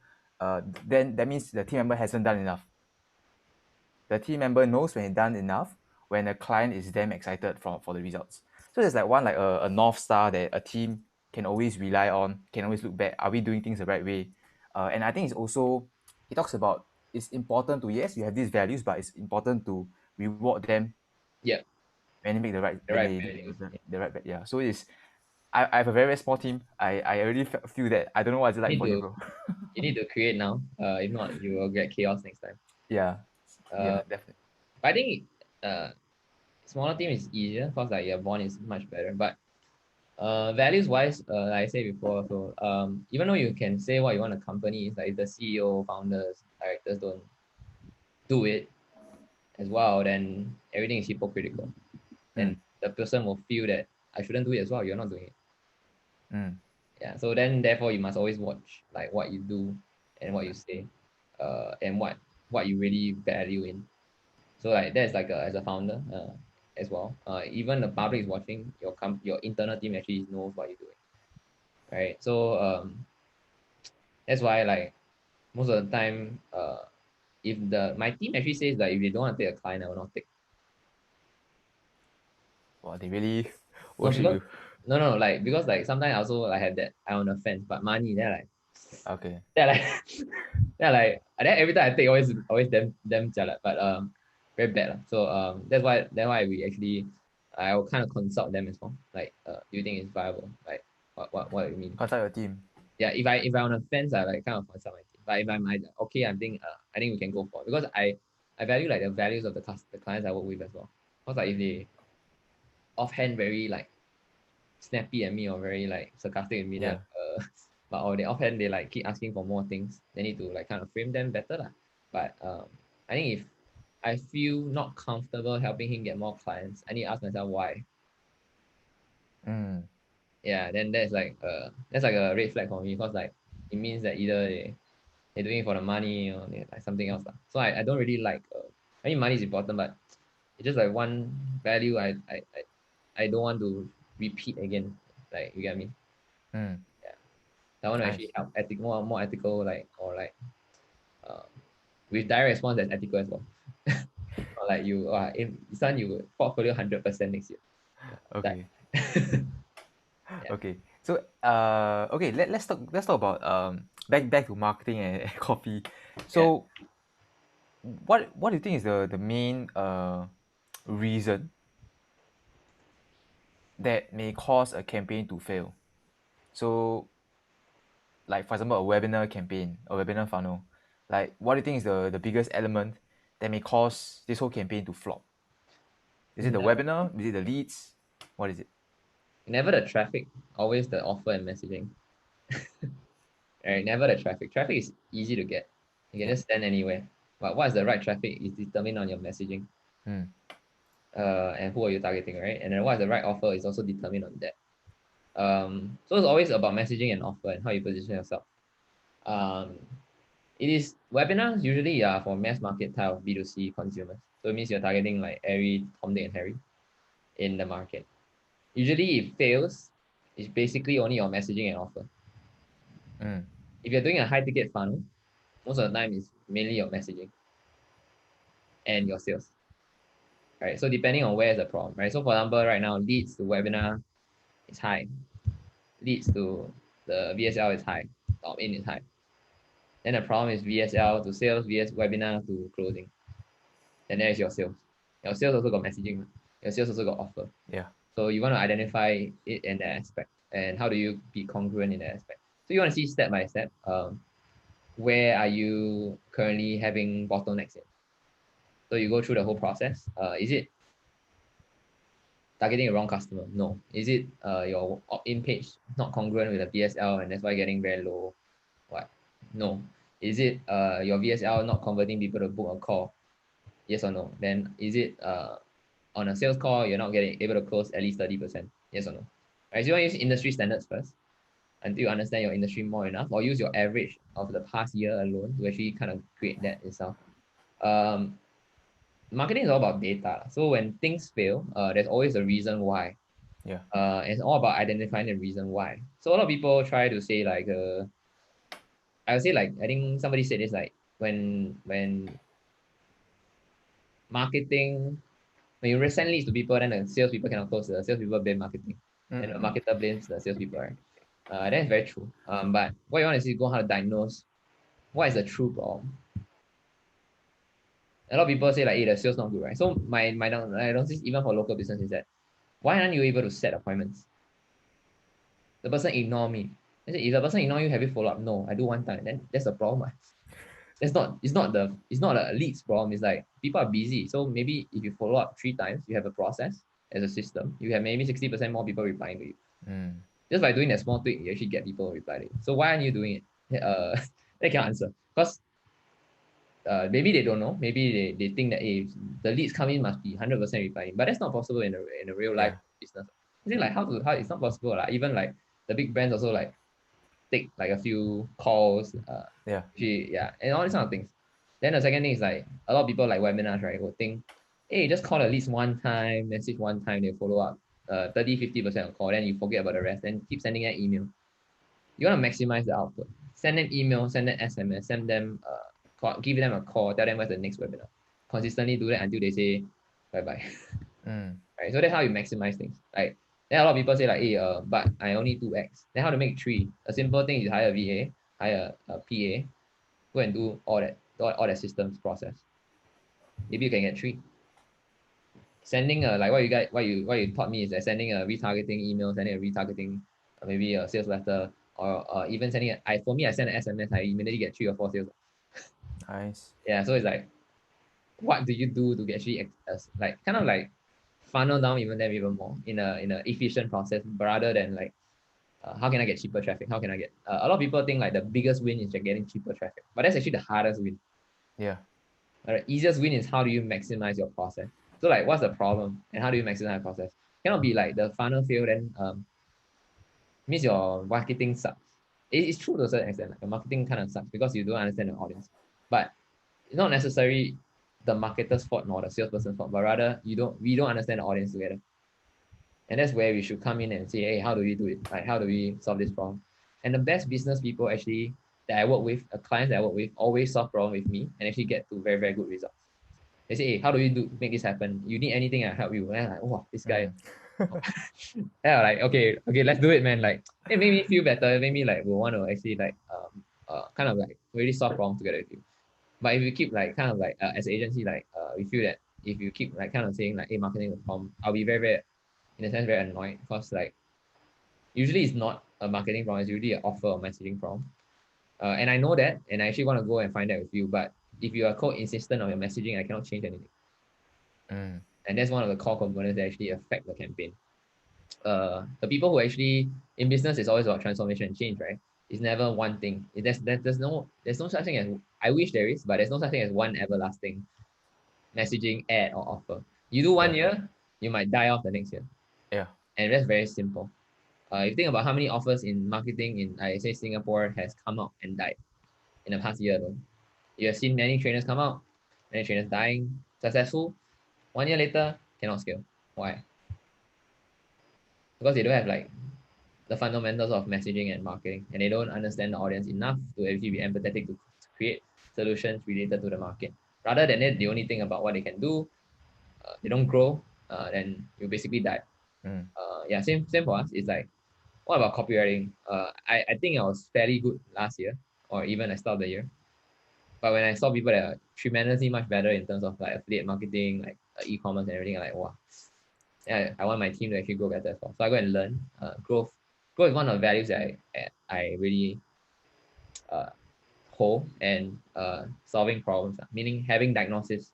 then that means the team member hasn't done enough. The team member knows when he's done enough when the client is damn excited for the results. So there's like one, like a north star that a team can always rely on, can always look back. Are we doing things the right way? And I think it's also, he talks about, it's important to, yes, you have these values, but it's important to reward them Yeah. when they make the right, The when right they do values. Yeah. the right, yeah. So it's, I have a very, very small team. I already feel that, I don't know what it's like You need for you, to bro. you need to create now. If not, you will get chaos next time. Yeah, Uh, yeah, definitely. but I think smaller team is easier because like your bond is much better. But values wise, like I said before, so even though you can say what you want a company is, like if the CEO, founders, directors don't do it as well, then everything is hypocritical. Then Mm, the person will feel that I shouldn't do it as well. You're not doing it. mm, Yeah. So then therefore you must always watch like what you do and what you say, and what you really value in. So like that's like as a founder, as well. Even the public is watching your internal team actually knows what you're doing. Right. So that's why like most of the time, if the my team actually says that if they don't want to take a client, I will not take. wow, they really No, worship because you. no, like because like sometimes I also like have that I on the fence, but money then like Okay. They're like, they're like, and then every time I take, always them jialat, but very bad lah. So that's why we actually, I will kind of consult them as well. Like, do you think it's viable? Like, what do you mean? Consult your team. Yeah, if I'm on a fence, I like kind of consult my team. But if I'm like, okay, I think we can go for it because I value like the values of the clients I work with as well. Because like if they offhand very like snappy at me or very like sarcastic at me, then Yeah. but or they offhand they like keep asking for more things, they need to like kind of frame them better lah. But I think if I feel not comfortable helping him get more clients, I need to ask myself why. Mm. Yeah, then that's like a red flag for me because like it means that either they're doing it for the money or they like something else lah. So I don't really like I mean money is important, but it's just like one value I don't want to repeat again. Like you get me? Mm. Yeah. I want to I actually see. help more ethical like or like uh, with direct response that's ethical as well. Or like you in son you portfolio 100% next year. That Okay. yeah. Okay. So okay, let's talk about back to marketing and coffee. Yeah. So what do you think is the main reason that may cause a campaign to fail? So like for example a webinar campaign, a webinar funnel. Like what do you think is the biggest element that may cause this whole campaign to flop? Is it the Never, webinar? Is it the leads? What is it? never the traffic, always the offer and messaging. Right? Never the traffic. Traffic is easy to get. You can Yeah. just stand anywhere. But what is the right traffic is determined on your messaging. Hmm. And who are you targeting, right? And then what is the right offer is also determined on that. So it's always about messaging and offer and how you position yourself. Um, it is webinars usually are for mass market type of B2C consumers. So it means you're targeting like every Tom, Dick, and Harry in the market. Usually it fails, it's basically only your messaging and offer. Mm. If you're doing a high ticket funnel, most of the time it's mainly your messaging and your sales. Right. So depending on where is the problem, right? So for example, right now leads to webinar is high, leads to the VSL is high, opt-in is high. Then the problem is VSL to sales, VS webinar to closing. And there is your sales. Your sales also got messaging. Your sales also got offer. Yeah. So you want to identify it in that aspect. And how do you be congruent in that aspect? So you want to see step by step, where are you currently having bottlenecks in? So you go through the whole process. Is it targeting the wrong customer? No. Is it your opt-in page not congruent with the VSL and that's why getting very low? What? No. Is it your VSL not converting people to book a call? Yes or no? Then is it on a sales call you're not getting able to close at least 30%? Yes or no? Right. So you want to use industry standards first until you understand your industry more enough, or use your average of the past year alone to actually kind of create that itself. Um, Marketing is all about data. So when things fail, there's always a reason why. Yeah. It's all about identifying the reason why. So a lot of people try to say like, I would say like, I think somebody said this like when marketing, when you send leads to people, then the salespeople cannot close. The salespeople blame marketing, and the Mm-mm. marketer blames the salespeople, right? That is very true. But what you want to see is go how to diagnose what is the true problem. A lot of people say like, hey, the sales not good, right? So my diagnosis even for local business is that why aren't you able to set appointments? The person ignore me. I say, if the person ignore you, have you follow up? No, I do one time. Then that's the problem. It's not a leads problem. It's like people are busy. So maybe if you follow up 3 times, you have a process as a system. You have maybe 60% more people replying to you. Mm. Just by doing that small tweak, you actually get people reply to you. So why aren't you doing it? They can't answer because maybe they don't know. Maybe they think that hey, the leads coming must be 100% replying, but that's not possible in a real life Yeah. business. I think like how it's not possible. Like even like the big brands also like take like a few calls. Yeah. Yeah, and all these kind of things. Then the second thing is like a lot of people like webinars, right? Will think, hey, just call at least one time, message one time, they follow up. 30-50% of call, then you forget about the rest, then keep sending an email. You want to maximize the output. Send them email, send them SMS, send them give them a call, tell them what's the next webinar. Consistently do that until they say bye bye. Mm. Right? So that's how you maximize things. Like then a lot of people say like, hey, but I only do X. Then how to make 3? A simple thing is hire a VA, hire a PA, go and do all that systems process. Maybe you can get 3. Sending like what you taught me is that sending a retargeting email, sending a retargeting maybe a sales letter, or even sending for me I send an SMS, I immediately get 3 or 4 sales. Nice. Yeah, so it's like, what do you do to actually like kind of like funnel down even more in a efficient process rather than like how can I get cheaper traffic? How can I get a lot of people think like the biggest win is just getting cheaper traffic, but that's actually the hardest win. Yeah. The easiest win is how do you maximize your process. So like, what's the problem and how do you maximize the process? Cannot be like the funnel fail, then means your marketing sucks. It's true to a certain extent. Like the marketing kind of sucks because you don't understand the audience. But it's not necessarily the marketer's fault nor the salesperson's fault, but rather we don't understand the audience together. And that's where we should come in and say, hey, how do we do it? Like, how do we solve this problem? And the best business people actually that I work with, clients that I work with, always solve problem with me and actually get to very, very good results. They say, hey, how do you make this happen? You need anything, I help you. And I'm like, oh, this guy. Yeah, like, okay, let's do it, man. Like, it made me feel better. It made me like, we want to actually like, kind of like really solve problems together with you. But if you keep like kind of like as an agency, like we feel that if you keep like kind of saying like, hey, marketing is a problem, I'll be very, very, in a sense, very annoyed because like usually it's not a marketing problem, it's usually an offer or messaging problem. And I know that, and I actually want to go and find that with you. But if you are so insistent on your messaging, I cannot change anything. And that's one of the core components that actually affect the campaign. The people who actually in business is always about transformation and change, right? It's never one thing. There's no such thing as, I wish there is, but there's no such thing as one everlasting messaging, ad, or offer. You do one year, you might die off the next year. Yeah. And that's very simple. If you think about how many offers in marketing in, I say, Singapore has come out and died in the past year alone. You have seen many trainers come out, many trainers dying, successful. 1 year later, cannot scale. Why? Because they don't have like the fundamentals of messaging and marketing, and they don't understand the audience enough to actually be empathetic to create solutions related to the market. Rather than it, they only think about what they can do. They don't grow, then you basically die. Yeah, same for us. It's like, what about copywriting? I think I was fairly good last year, or even I start of the year. But when I saw people that are tremendously much better in terms of like affiliate marketing, like e-commerce and everything, I'm like, wow, yeah, I want my team to actually grow better as well. So I go and learn. Growth is one of the values that I really hold, and solving problems, meaning having diagnosis.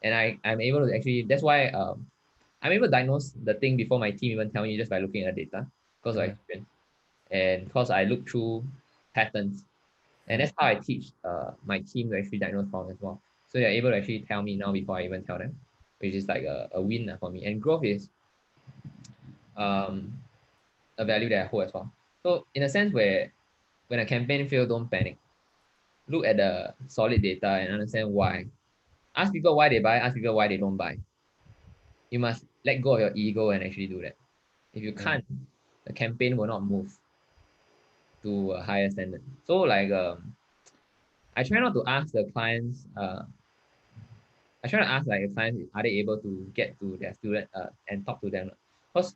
And I'm able to actually, that's why I'm able to diagnose the thing before my team even tell me, just by looking at data, because of experience. And because I look through patterns. And that's how I teach my team to actually diagnose problems as well. So they're able to actually tell me now before I even tell them, which is like a win for me. And growth is um, a value that I hold as well. So in a sense where when a campaign fails, don't panic. Look at the solid data and understand why. Ask people why they buy, ask people why they don't buy. You must let go of your ego and actually do that. If you can't, the campaign will not move to a higher standard. So like I try not to ask the clients, I try to ask like the clients, are they able to get to their student and talk to them? Because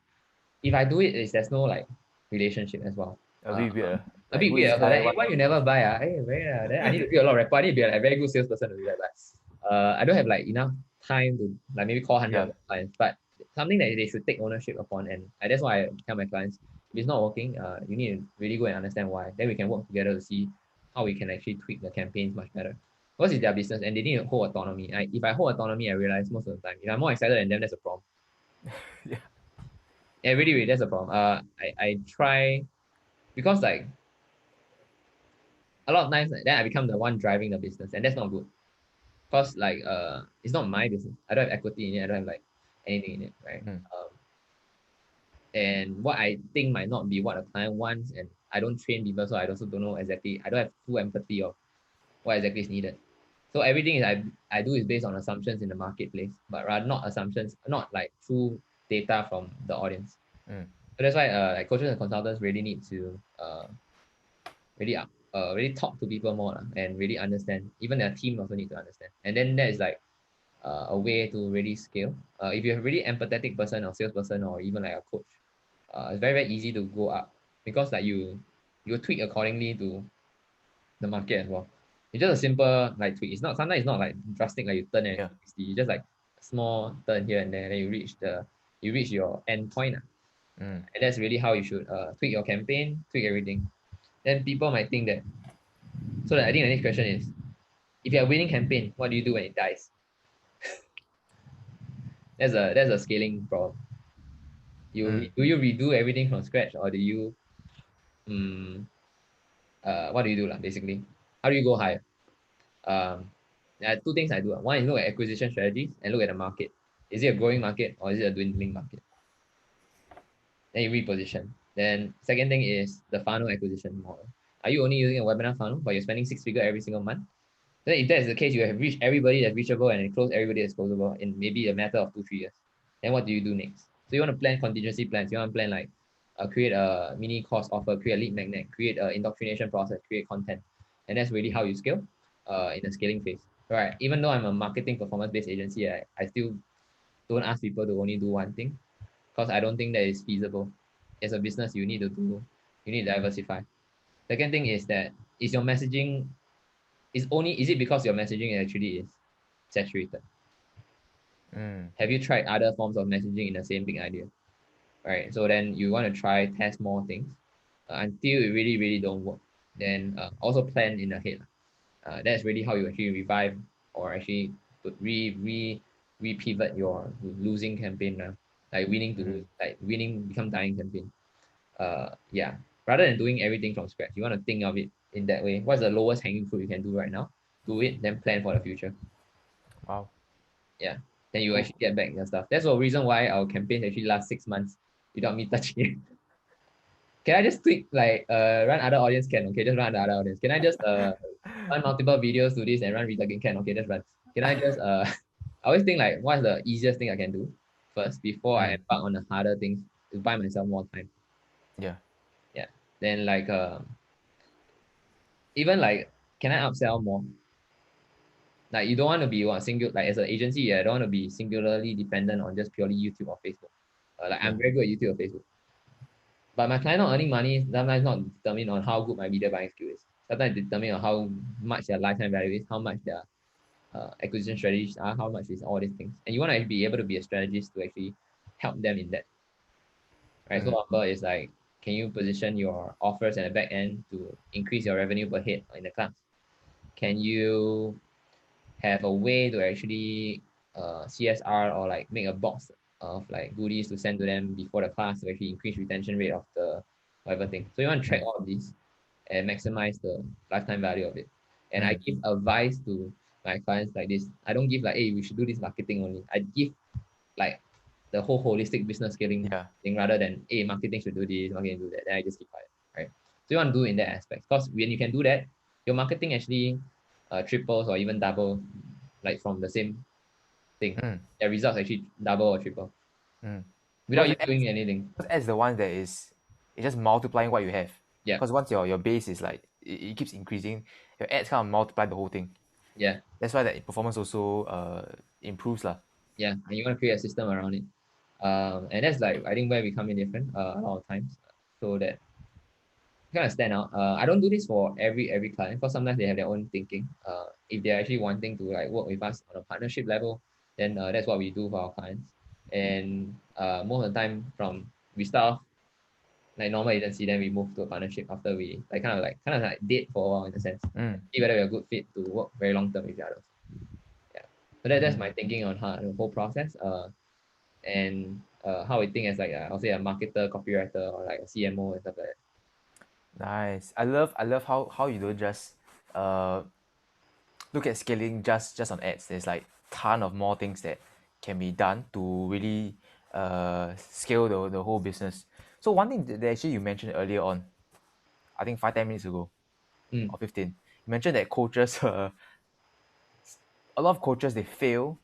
if I do it, there's no like relationship as well. A bit weird. A Like, bit who is weird. this Also, guy? like, hey, why you never buy? Hey, then I need to build a lot of rapport. I need to be like, a very good salesperson to do that. But I don't have like enough time to like maybe call 100 clients. But something that they should take ownership upon, and that's why I tell my clients, if it's not working, you need to really go and understand why. Then we can work together to see how we can actually tweak the campaigns much better. Because it's their business and they need to hold autonomy. If I hold autonomy, I realize most of the time, if I'm more excited than them, that's a problem. Yeah. Yeah, really, really, that's a problem. I try, because like a lot of times then I become the one driving the business, and that's not good. Because like it's not my business. I don't have equity in it. I don't have like anything in it, right? And what I think might not be what a client wants, and I don't train people, so I also don't know exactly. I don't have full empathy of what exactly is needed. So everything is I do is based on assumptions in the marketplace, but rather not assumptions, not like true data from the audience. So that's why like coaches and consultants really need to really really talk to people more and really understand. Even their team also need to understand. And then that is like a way to really scale. If you're a really empathetic person or salesperson or even like a coach, it's very, very easy to go up, because like you tweak accordingly to the market as well. It's just a simple like tweak. Sometimes it's not like drastic like you turn and Yeah. 360. You just like a small turn here and there, then you reach your end point. Mm. And that's really how you should tweak your campaign, tweak everything. Then people might think that. So I think the next question is, if you have a winning campaign, what do you do when it dies? That's a scaling problem. Mm. Do you redo everything from scratch, or do you what do you do lah, basically? How do you go higher? There are two things I do. One is look at acquisition strategies and look at the market. Is it a growing market or is it a dwindling market? Then you reposition. Then second thing is the funnel acquisition model. Are you only using a webinar funnel, but you're spending six figures every single month? Then if that's the case, you have reached everybody that's reachable and close everybody that's closable in maybe a matter of 2-3 years. Then what do you do next? So you want to plan contingency plans. You want to plan like create a mini course offer, create a lead magnet, create an indoctrination process, create content. And that's really how you scale in the scaling phase. Right. Even though I'm a marketing performance-based agency, I still don't ask people to only do one thing because I don't think that is feasible. As a business, you need to diversify. Second thing is that is your messaging is it because your messaging actually is saturated? Mm. Have you tried other forms of messaging in the same big idea? Right. So then you want to try test more things until it really, really don't work. Then also plan in ahead. That's really how you actually revive or actually pivot your losing campaign, like winning to lose, like winning become dying campaign. Yeah. Rather than doing everything from scratch, you want to think of it in that way. What's the lowest hanging fruit you can do right now? Do it, then plan for the future. Wow. Yeah. Then you Cool. actually get back your stuff. That's the reason why our campaign actually lasts 6 months without me touching it. Can I just tweak like run other audience? Can okay, just run the other audience. Can I just run multiple videos to this and run retargeting? Can okay, just run. Can I just I always think like what's the easiest thing I can do first before I Mm. embark on the harder things to buy myself more time. Yeah. Yeah. Then like even like can I upsell more? Like you don't want to be one single like as an agency, I don't want to be singularly dependent on just purely YouTube or Facebook. Like Yeah. I'm very good at YouTube or Facebook. But my client not earning money sometimes not determined on how good my media buying skill is. Sometimes determined on how much their lifetime value is, how much their acquisition strategies are, how much is all these things. And you want to be able to be a strategist to actually help them in that. Right. So Mm. number is like, can you position your offers at the back end to increase your revenue per head in the class? Can you have a way to actually CSR or like make a box of like goodies to send to them before the class to actually increase retention rate of the whatever thing. So you want to track Mm. all of these and maximize the lifetime value of it. And I Mm. give advice to my clients like this. I don't give like, hey, we should do this marketing only. I give like the whole holistic business scaling Yeah. thing rather than, hey, marketing should do this, marketing do that. Then I just keep quiet, right? So you want to do in that aspect because when you can do that, your marketing actually triples or even double, like from the same thing. Mm. Their results actually double or triple Mm. without Because you ads, doing anything. because ads the one that is it's just multiplying what you have. Yeah, Because once your base is like it keeps increasing, your ads kind of multiply the whole thing. yeah, That's why that performance also improves lah. yeah. And you want to create a system around it. And that's like I think where we come in different a lot of times, so that kind of stand out. I don't do this for every client because sometimes they have their own thinking. If they're actually wanting to like work with us on a partnership level, then that's what we do for our clients. And most of the time, from we start off like normal agency, then we move to a partnership after we like kind of like date for a while in a sense, Mm. see whether we're a good fit to work very long term with the others. Yeah. So that's Mm. my thinking on how the whole process. And how we think as like I'll say a marketer, copywriter, or like a CMO and stuff like that. Nice. I love how you don't just uh look at scaling just on ads. There's like ton of more things that can be done to really scale the whole business. So one thing that actually you mentioned earlier on, I think 5-10 minutes ago Mm, or 15, you mentioned that coaches a lot of coaches they fail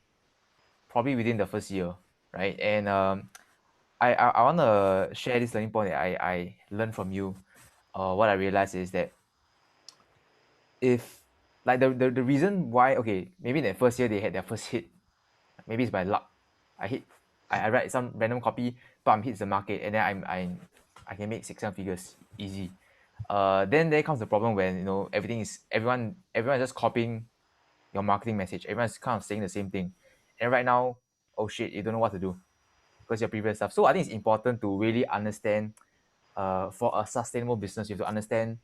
probably within the first year, right? And I want to share this learning point that I learned from you. What I realized is that if like the reason why, okay, maybe in that first year they had their first hit, maybe it's by luck. I hit I write some random copy, bam, hits the market, and then I can make 6 7 figures easy. Then there comes the problem when everyone is just copying your marketing message. Everyone's kind of saying the same thing, and right now, oh shit, you don't know what to do because your previous stuff. So I think it's important to really understand. For a sustainable business, you have to understand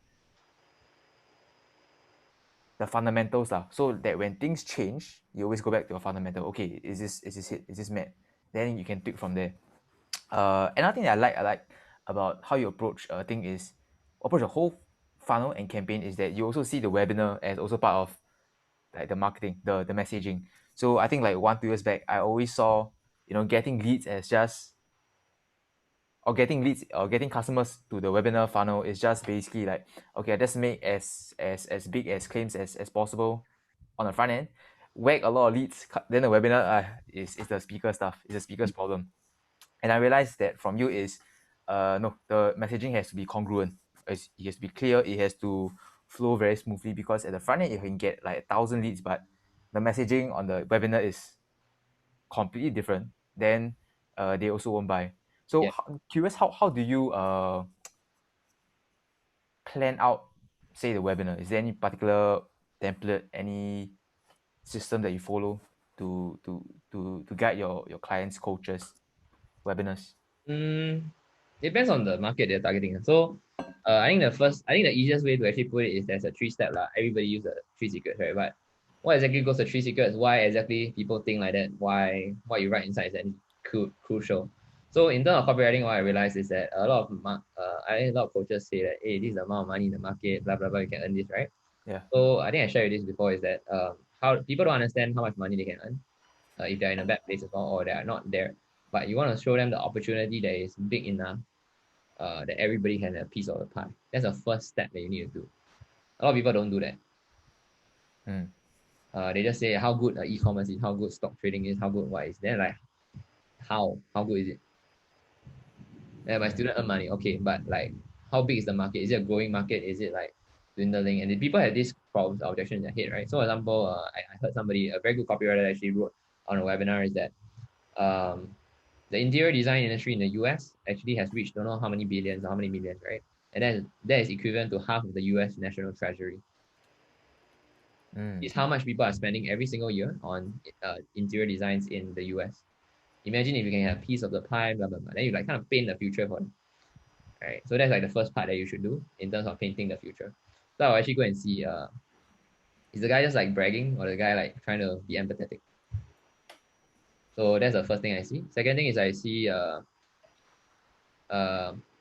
the fundamentals lah, so that when things change, you always go back to your fundamental. Okay, is this hit? Is this met? Then you can pick from there. Another thing that I like about how you approach the whole funnel and campaign is that you also see the webinar as also part of like the marketing, the messaging. So I think like 1 2 years back, I always saw getting leads as just or getting leads or getting customers to the webinar funnel is just basically like, okay, let's make as big as claims as possible on the front end, whack a lot of leads, then the webinar is the speaker stuff, is the speaker's problem. And I realized that from you is no, the messaging has to be congruent. It has to be clear, it has to flow very smoothly, because at the front end you can get like 1,000 leads, but the messaging on the webinar is completely different, then they also won't buy. So Yeah. curious, how do you plan out, say, the webinar? Is there any particular template, any system that you follow to guide your clients, coaches, webinars? Mm, depends on the market they're targeting. So, I think the easiest way to actually put it is there's a 3-step lah. Everybody use the 3 secrets, right? But what exactly goes to 3 secrets? Why exactly people think like that? Why what you write inside is then crucial. So in terms of copywriting, what I realized is that I think a lot of coaches say that, hey, this is the amount of money in the market, blah blah blah, you can earn this, right? Yeah. So I think I shared this before is that how people don't understand how much money they can earn if they're in a bad place as well or they are not there. But you want to show them the opportunity that is big enough that everybody can have a piece of the pie. That's the first step that you need to do. A lot of people don't do that. Mm. They just say how good e-commerce is, how good stock trading is, how good what is. Then like how good is it? Yeah, my student earn money, okay, but like how big is the market? Is it a growing market? Is it like dwindling? And the people have these problems, objections in their head, right? So for example, I heard somebody, a very good copywriter actually wrote on a webinar is that um, the interior design industry in the US actually has reached don't know how many billions or how many millions, right? And then that is equivalent to half of the US national treasury. Mm. It's how much people are spending every single year on interior designs in the US. Imagine if you can have a piece of the pie, blah blah blah. Then you like kind of paint the future for them, right? So that's like the first part that you should do in terms of painting the future. So I'll actually go and see is the guy just like bragging or the guy like trying to be empathetic. So that's the first thing I see. Second thing is I see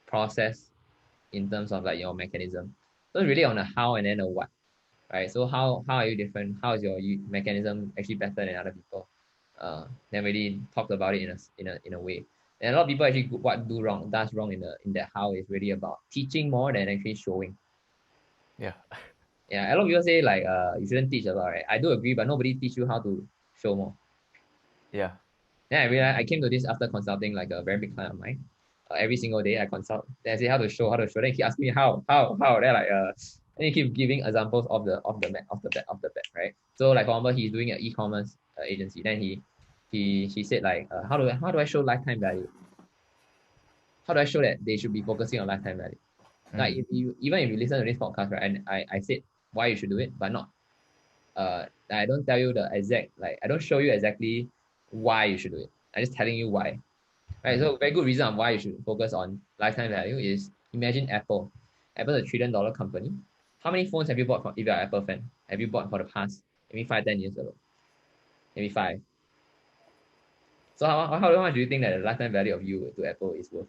process in terms of like your mechanism. So it's really on the how and then the what, right? So how are you different? How is your mechanism actually better than other people? Then really talked about it in a way. And a lot of people actually does wrong in that how is really about teaching more than actually showing. Yeah. Yeah, a lot of people say like you shouldn't teach a lot, right? I do agree, but nobody teach you how to show more. Yeah. Then I realized I came to this after consulting like a very big client of mine. Every single day I consult. Then I say how to show, how to show. Then he asked me how. Then like then he keep giving examples of the bat, right? So like for example, he's doing an e-commerce agency. Then he said like how do I show lifetime value? How do I show that they should be focusing on lifetime value? Like Mm. if you even if you listen to this podcast, right, and I said why you should do it, but not I don't tell you the exact like I don't show you exactly why you should do it. I'm just telling you why. Right. Mm. So very good reason on why you should focus on lifetime value is imagine Apple. Apple's a $1 trillion company. How many phones have you bought if you're an Apple fan? Have you bought for the past maybe 5, 10 years ago? Maybe five. So how much do you think that the lifetime value of you to Apple is worth?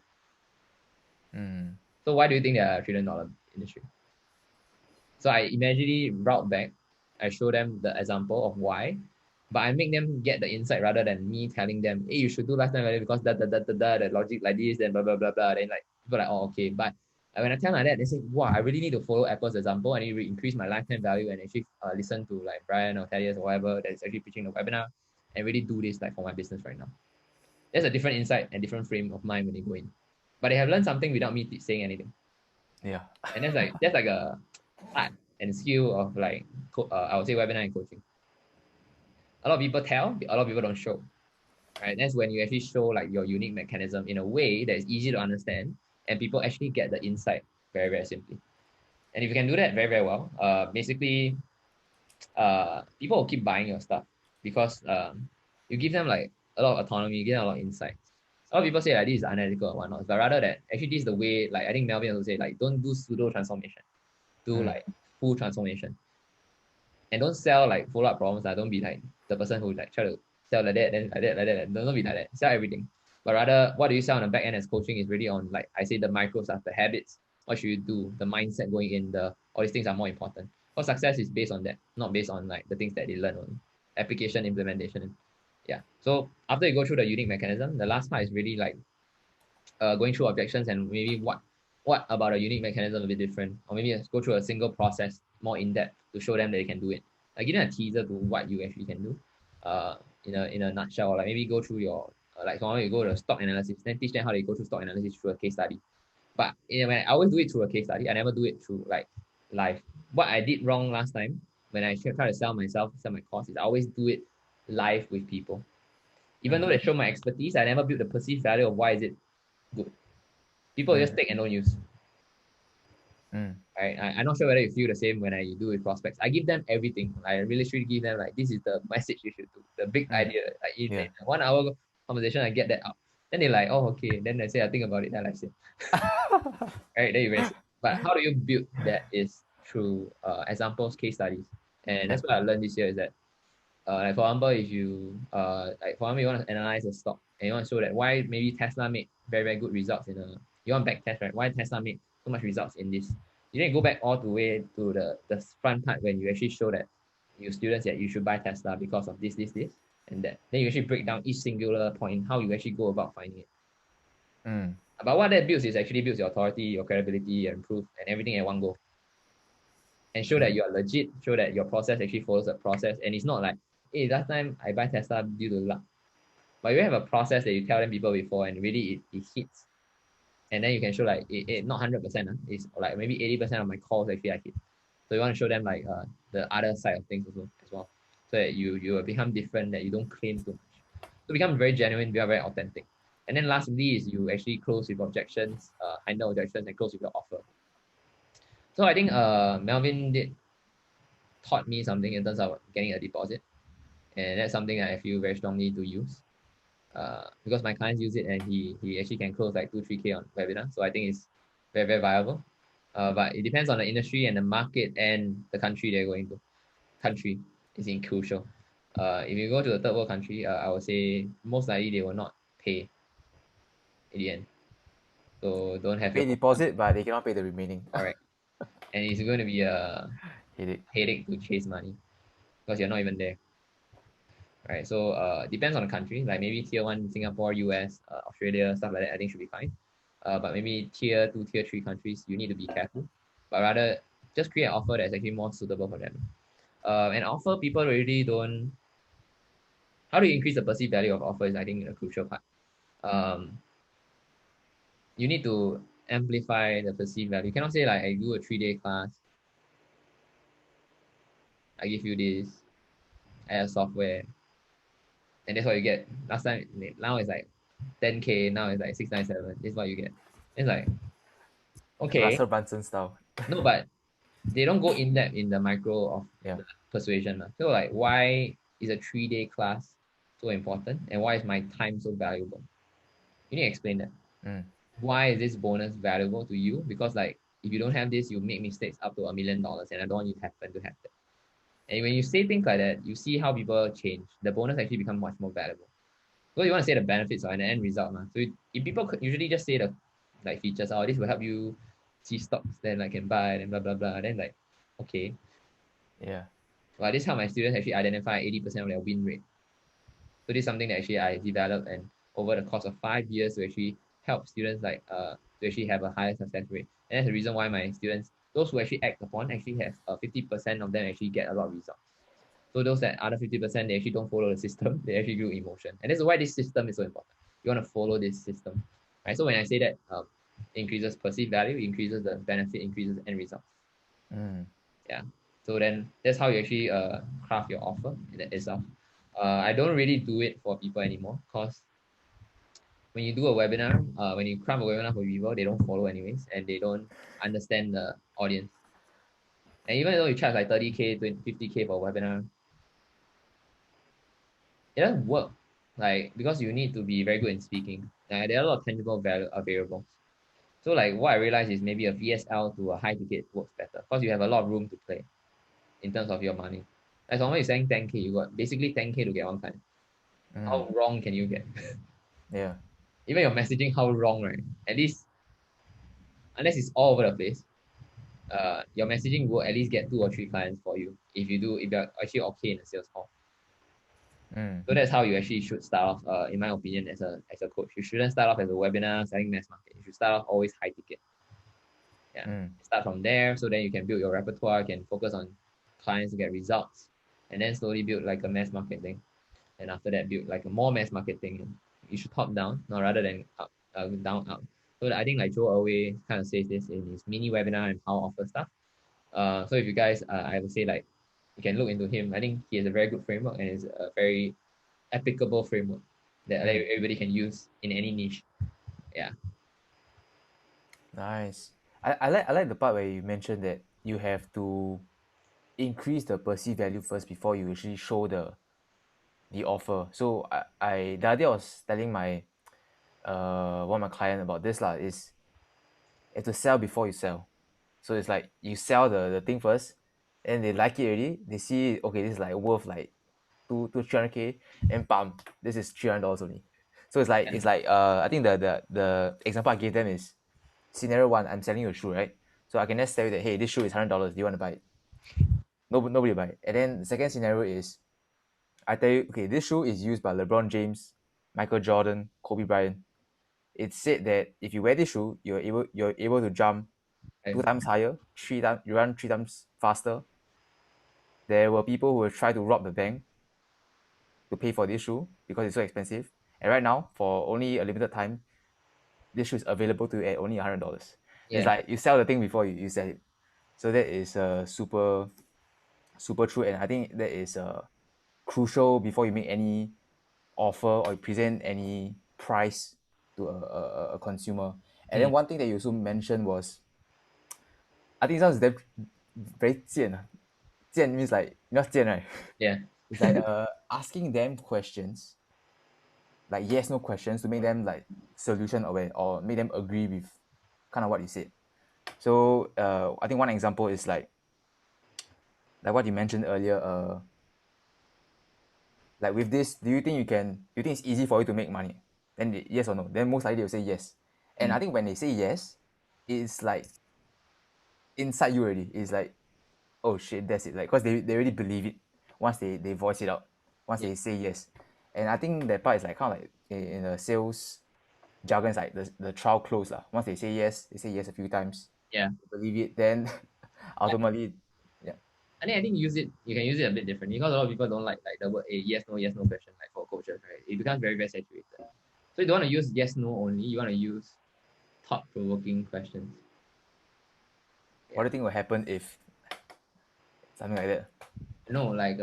Mm. So why do you think they're $1 trillion industry? So I immediately route back. I show them the example of why, but I make them get the insight rather than me telling them, hey, you should do lifetime value because the logic like this, then blah blah blah blah. Then like people are like, oh okay. But when I tell them like that, they say, wow, I really need to follow Apple's example. I need to increase my lifetime value and actually listen to like Bryan or Thaddeus or whatever that is actually pitching the webinar and really do this like for my business right now. There's a different insight and different frame of mind when they go in. But they have learned something without me saying anything. Yeah. And that's like a art and skill of like I would say webinar and coaching. A lot of people tell, a lot of people don't show. Right? That's when you actually show like your unique mechanism in a way that is easy to understand and people actually get the insight very, very simply. And if you can do that very, very well, basically, people will keep buying your stuff because you give them like a lot of autonomy, you give them a lot of insights. A lot of people say like this is unethical or whatnot, but rather that actually this is the way, like I think Melvin also say, like don't do pseudo transformation, do like full transformation. And don't sell like follow-up problems. Don't be like the person who like try to sell like that, then like that, like that. Don't be like that. Sell everything. But rather, what do you sell on the back end as coaching is really on, like I say, the micro stuff, the habits. What should you do? The mindset going in, all these things are more important. Because success is based on that, not based on like the things that they learn on application, implementation. Yeah. So after you go through the unique mechanism, the last part is really like going through objections and maybe what about a unique mechanism a bit different, or maybe go through a single process more in depth to show them that they can do it. Like give them a teaser to what you actually can do, in a nutshell. Or like maybe go through your like for example, you go to stock analysis, then teach them how they go through stock analysis through a case study. But when I always do it through a case study, I never do it through like live. What I did wrong last time when I try to sell my course, is I always do it live with people. Even though they show my expertise, I never build the perceived value of why is it good. People just take and don't use. Right? I'm not sure whether you feel the same when I do with prospects. I give them everything. I really should give them like this is the message you should do, the big idea. Like in 1 hour conversation, I get that out. Then they're like, oh okay. Then they say I think about it. Then I say, right? Then you raise it. But how do you build that is through examples, case studies, and that's what I learned this year is that like for example, if you like for example, you want to analyze a stock and you want to show that why maybe Tesla made very, very good results you want back test, right? Why Tesla made so much results in this. You need to go back all the way to the front part when you actually show that you students that you should buy Tesla because of this, and that. Then you actually break down each singular point, how you actually go about finding it. But what that builds is actually builds your authority, your credibility, and proof, and everything at one go. And show that you are legit, show that your process actually follows a process. And it's not like, hey, last time I buy Tesla due to luck. But you have a process that you tell them people before and really it hits. And then you can show like it not 100%. It's like maybe 80% of my calls actually I hit. So you want to show them like the other side of things also as well. So that you will become different, that you don't claim too much. So become very genuine, become very authentic. And then lastly is you actually close with objections, handle objections and close with your offer. So I think Melvin taught me something in terms of getting a deposit. And that's something I feel very strongly to use. Because my clients use it and he actually can close like 2-3K on webinar. So I think it's very, very viable. But it depends on the industry and the market and the country they're going to. Country is crucial. If you go to a third world country, I would say most likely they will not pay in the end. So don't have Pay your deposit, but they cannot pay the remaining. correct. And it's going to be a Headache. headache to chase money because you're not even there. Right. So depends on the country. Like maybe tier 1 Singapore, US, Australia, stuff like that, I think should be fine. But maybe tier 2, tier 3 countries, you need to be careful. But rather just create an offer that's actually more suitable for them. And offer people really don't. How do you increase the perceived value of offers? I think a crucial part. You need to amplify the perceived value. You cannot say like I do a 3-day class, I give you this, I have software, and that's what you get. Last time, now it's like 10K, now it's like 697. This is what you get. It's like, okay, Russell Brunson style. no, but they don't go in depth in the micro of Yeah. the persuasion. So like, why is a 3-day class so important, and why is my time so valuable? You need to explain that. Why is this bonus valuable to you? Because like, if you don't have this, you make mistakes up to $1 million, and I don't want you to happen to have that. And when you say things like that, you see how people change. The bonus actually becomes much more valuable. So you want to say the benefits or an end result. So if people usually just say the like features, oh, this will help you see stocks, then I can buy, and blah, blah, blah. Then like, okay. Yeah. Well, this is how my students actually identify 80% of their win rate. So this is something that actually I developed and over the course of 5 years to actually help students like to actually have a higher success rate. And that's the reason why my students, those who actually act upon, actually have 50% of them actually get a lot of results. So those that other 50%, they actually don't follow the system. They actually do emotion. And that's why this system is so important. You want to follow this system. Right? So when I say that increases perceived value, increases the benefit, increases end results. Yeah. So then that's how you actually craft your offer in itself. I don't really do it for people anymore because when you do a webinar, when you craft a webinar for people, they don't follow anyways and they don't understand the audience. And even though you charge like 30K, 50K for a webinar, it doesn't work. Like, because you need to be very good in speaking. There are a lot of tangible variables. So like what I realized is maybe a VSL to a high ticket works better because you have a lot of room to play in terms of your money. As long as you're saying 10K, you got basically 10K to get one client. How wrong can you get? Yeah. Even your messaging, how wrong, right? At least, unless it's all over the place, your messaging will at least get 2 or 3 clients for you if you're actually okay in a sales call. So that's how you actually should start off, in my opinion, as a coach. You shouldn't start off as a webinar selling mass market. You should start off always high ticket. Yeah. Start from there so then you can build your repertoire, you can focus on clients to get results, and then slowly build like a mass market thing. And after that, build like a more mass market thing. You should top down, not rather than up, down, up. So I think like Joe Away kind of says this in his mini webinar and how offer stuff. So if you guys, I would say like you can look into him. I think he has a very good framework and is a very applicable framework that everybody can use in any niche. Yeah. Nice. I like the part where you mentioned that you have to increase the perceived value first before you actually show the offer. So I the other day I was telling my one of my client about this lah, is you have to sell before you sell. So it's like you sell the thing first, and they like it already. They see, okay, this is like worth like 300K, and bam, this is $300 only. So it's like I think the example I gave them is scenario one. I'm selling you a shoe, right? So I can just tell you that, hey, this shoe is $100. Do you want to buy it? Nobody buy it. And then the second scenario is I tell you, okay, this shoe is used by LeBron James, Michael Jordan, Kobe Bryant. It's said that if you wear this shoe, you're able to jump I, 2 times higher, 3 times, you run 3 times faster. There were people who will try to rob the bank to pay for this shoe because it's so expensive. And right now, for only a limited time, this shoe is available to you at only $100. It's yeah. like you sell the thing before you sell it. So that is super super true, and I think that is crucial before you make any offer or you present any price to a consumer. And then Mm, one thing that you also mentioned was, I think it sounds very 贱. 贱 means like, you know 贱, right? yeah. It's like asking them questions, like yes no questions, to make them like solution aware or make them agree with kind of what you said. So I think one example is like what you mentioned earlier. Like with this, do you think it's easy for you to make money? Then yes or no? Then most likely they'll say yes. And I Mm, think when they say yes, it's like inside you already. It's like, oh shit, that's it. Like, because they already believe it once they voice it out, once yeah. they say yes. And I think that part is like kind of like in the sales jargon, it's like the trial close lah. Once they say yes a few times, Yeah. they believe it, then ultimately, yeah. I think you can use it a bit differently because a lot of people don't like the word yes no question like for coaches, right? It becomes very, very saturated. So you don't want to use yes no only, you want to use thought provoking questions. What do Yeah. you think will happen if something like that? Like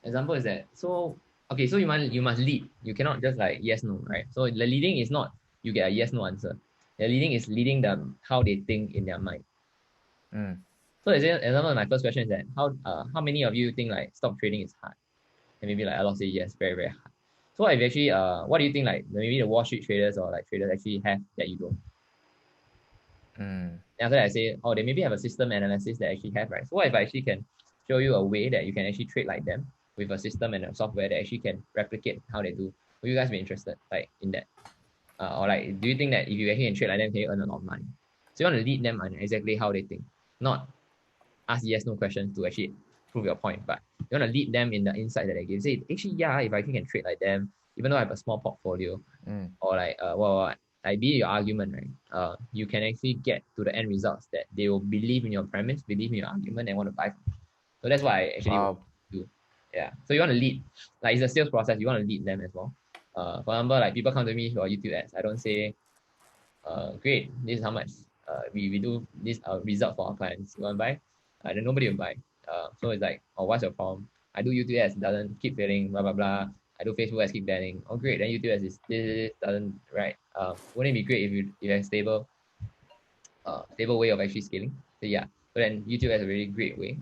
example is that, so okay, so you must lead. You cannot just like yes no, right? So the leading is not you get a yes no answer. The leading is leading them how they think in their mind. Mm. So example, my first question is that how many of you think like stock trading is hard? And maybe like a lot say yes, very, very hard. So if actually what do you think like maybe the Wall Street traders or like traders actually have that you don't? Mm. And after that I say, oh, they maybe have a system analysis that actually have, right? So what if I actually can show you a way that you can actually trade like them with a system and a software that actually can replicate how they do? Will you guys be interested like in that? Or like do you think that if you actually can trade like them, can you earn a lot of money? So you want to lead them on exactly how they think, not ask yes no questions to actually prove your point, but you want to lead them in the insight that they give. Say actually, yeah, if I can trade like them, even though I have a small portfolio, Mm. or like like be your argument, right? You can actually get to the end results that they will believe in your premise, believe in your argument, and want to buy from you. So that's what I actually Wow. do. Yeah. So you want to lead, like it's a sales process. You want to lead them as well. For example, like people come to me for YouTube ads. I don't say, great, this is how much we do this result for our clients. You want to buy? Then nobody will buy. So it's like, oh, what's your problem? I do YouTube ads, doesn't keep failing, blah blah blah. I do Facebook ads, keep banning. Oh great, then YouTube ads is this doesn't, right. Wouldn't it be great if you have stable way of actually scaling? So yeah. So So then YouTube is a really great way.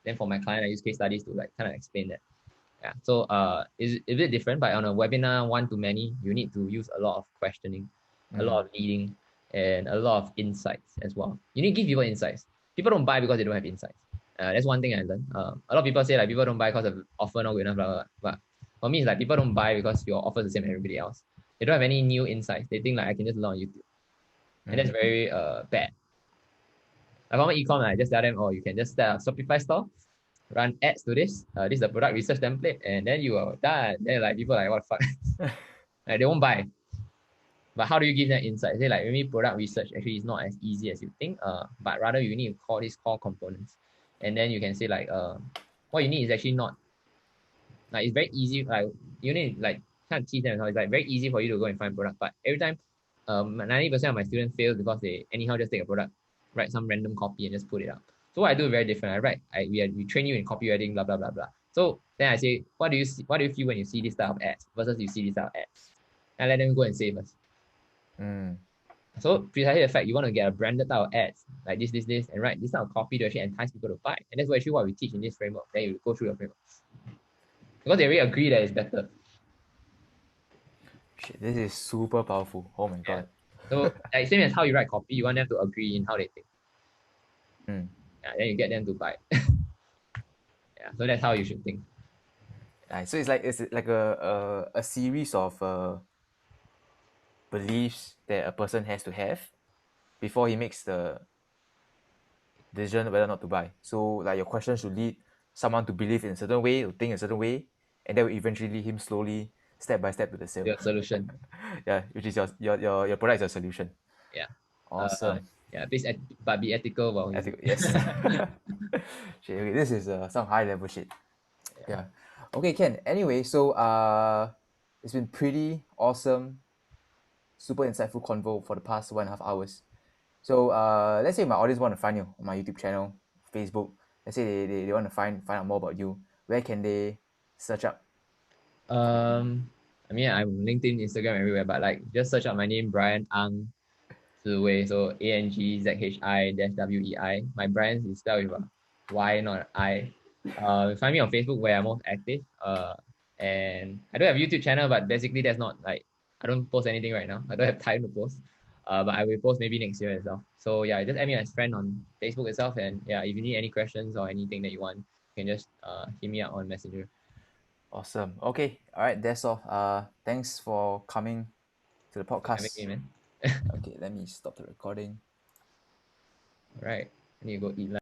Then for my client, I use case studies to like kind of explain that. Yeah. So it's a bit different, but on a webinar one to many, you need to use a lot of questioning, a lot of leading, and a lot of insights as well. You need to give people insights. People don't buy because they don't have insights. That's one thing I learned. A lot of people say like people don't buy because of offer not good enough, blah, blah, blah. But for me, it's like people don't buy because your offer is the same as everybody else. They don't have any new insights. They think like I can just learn on YouTube, and that's very bad. Like from e-com, I just tell them, oh, you can just start a Shopify store, run ads to this. This is the product research template, and then you are done. Then like people are like, what the fuck? Like, they won't buy. But how do you give them insight? Say like maybe product research actually is not as easy as you think. But rather you need to call these core components, and then you can say like what you need is actually not like it's very easy. Like you need like kind of teach them. It's like very easy for you to go and find product, but every time 90% of my students fail because they anyhow just take a product, write some random copy and just put it up. So what I do is very different. We train you in copywriting, blah blah blah blah. So then I say, what do you see? What do you feel when you see this type of ads versus you see this type of ads? And let them go and say first. So precisely the fact you want to get a branded type of ads like this, and write this type of copy to actually entice people to buy. And that's actually what we teach in this framework. Then you go through the framework because they really agree that it's better. Shit, this is super powerful. Oh my god. So like same as how you write copy, you want them to agree in how they think. Yeah, then you get them to buy. Yeah, so that's how you should think. So it's like a series of beliefs that a person has to have before he makes the decision whether or not to buy. So like your question should lead someone to believe in a certain way, to think in a certain way, and that will eventually lead him slowly, step by step to the sale. Your solution. Yeah, which is your product is your solution. Yeah. Awesome. Yeah, please but be ethical while using. Yes. Shit, okay, this is some high level shit. Yeah. Okay, Ken. Anyway, so it's been pretty awesome, super insightful convo for the past 1.5 hours. So let's say my audience want to find you on my YouTube channel, Facebook. Let's say they want to find out more about you. Where can they search up? I mean I'm LinkedIn, Instagram, everywhere, but like just search out my name, Bryan Ang Ziwei. So ANGZHI-WEI. My Bryan is spelled with a Y, not an I. Find me on Facebook where I'm most active. And I don't have a YouTube channel, but basically that's not like I don't post anything right now. I don't have time to post. But I will post maybe next year as well. So yeah, just add me as friend on Facebook itself. And yeah, if you need any questions or anything that you want, you can just hit me up on Messenger. Awesome. Okay. All right. That's all. Thanks for coming to the Having podcast. me, man. Okay. Let me stop the recording. All right. I need to go eat lunch.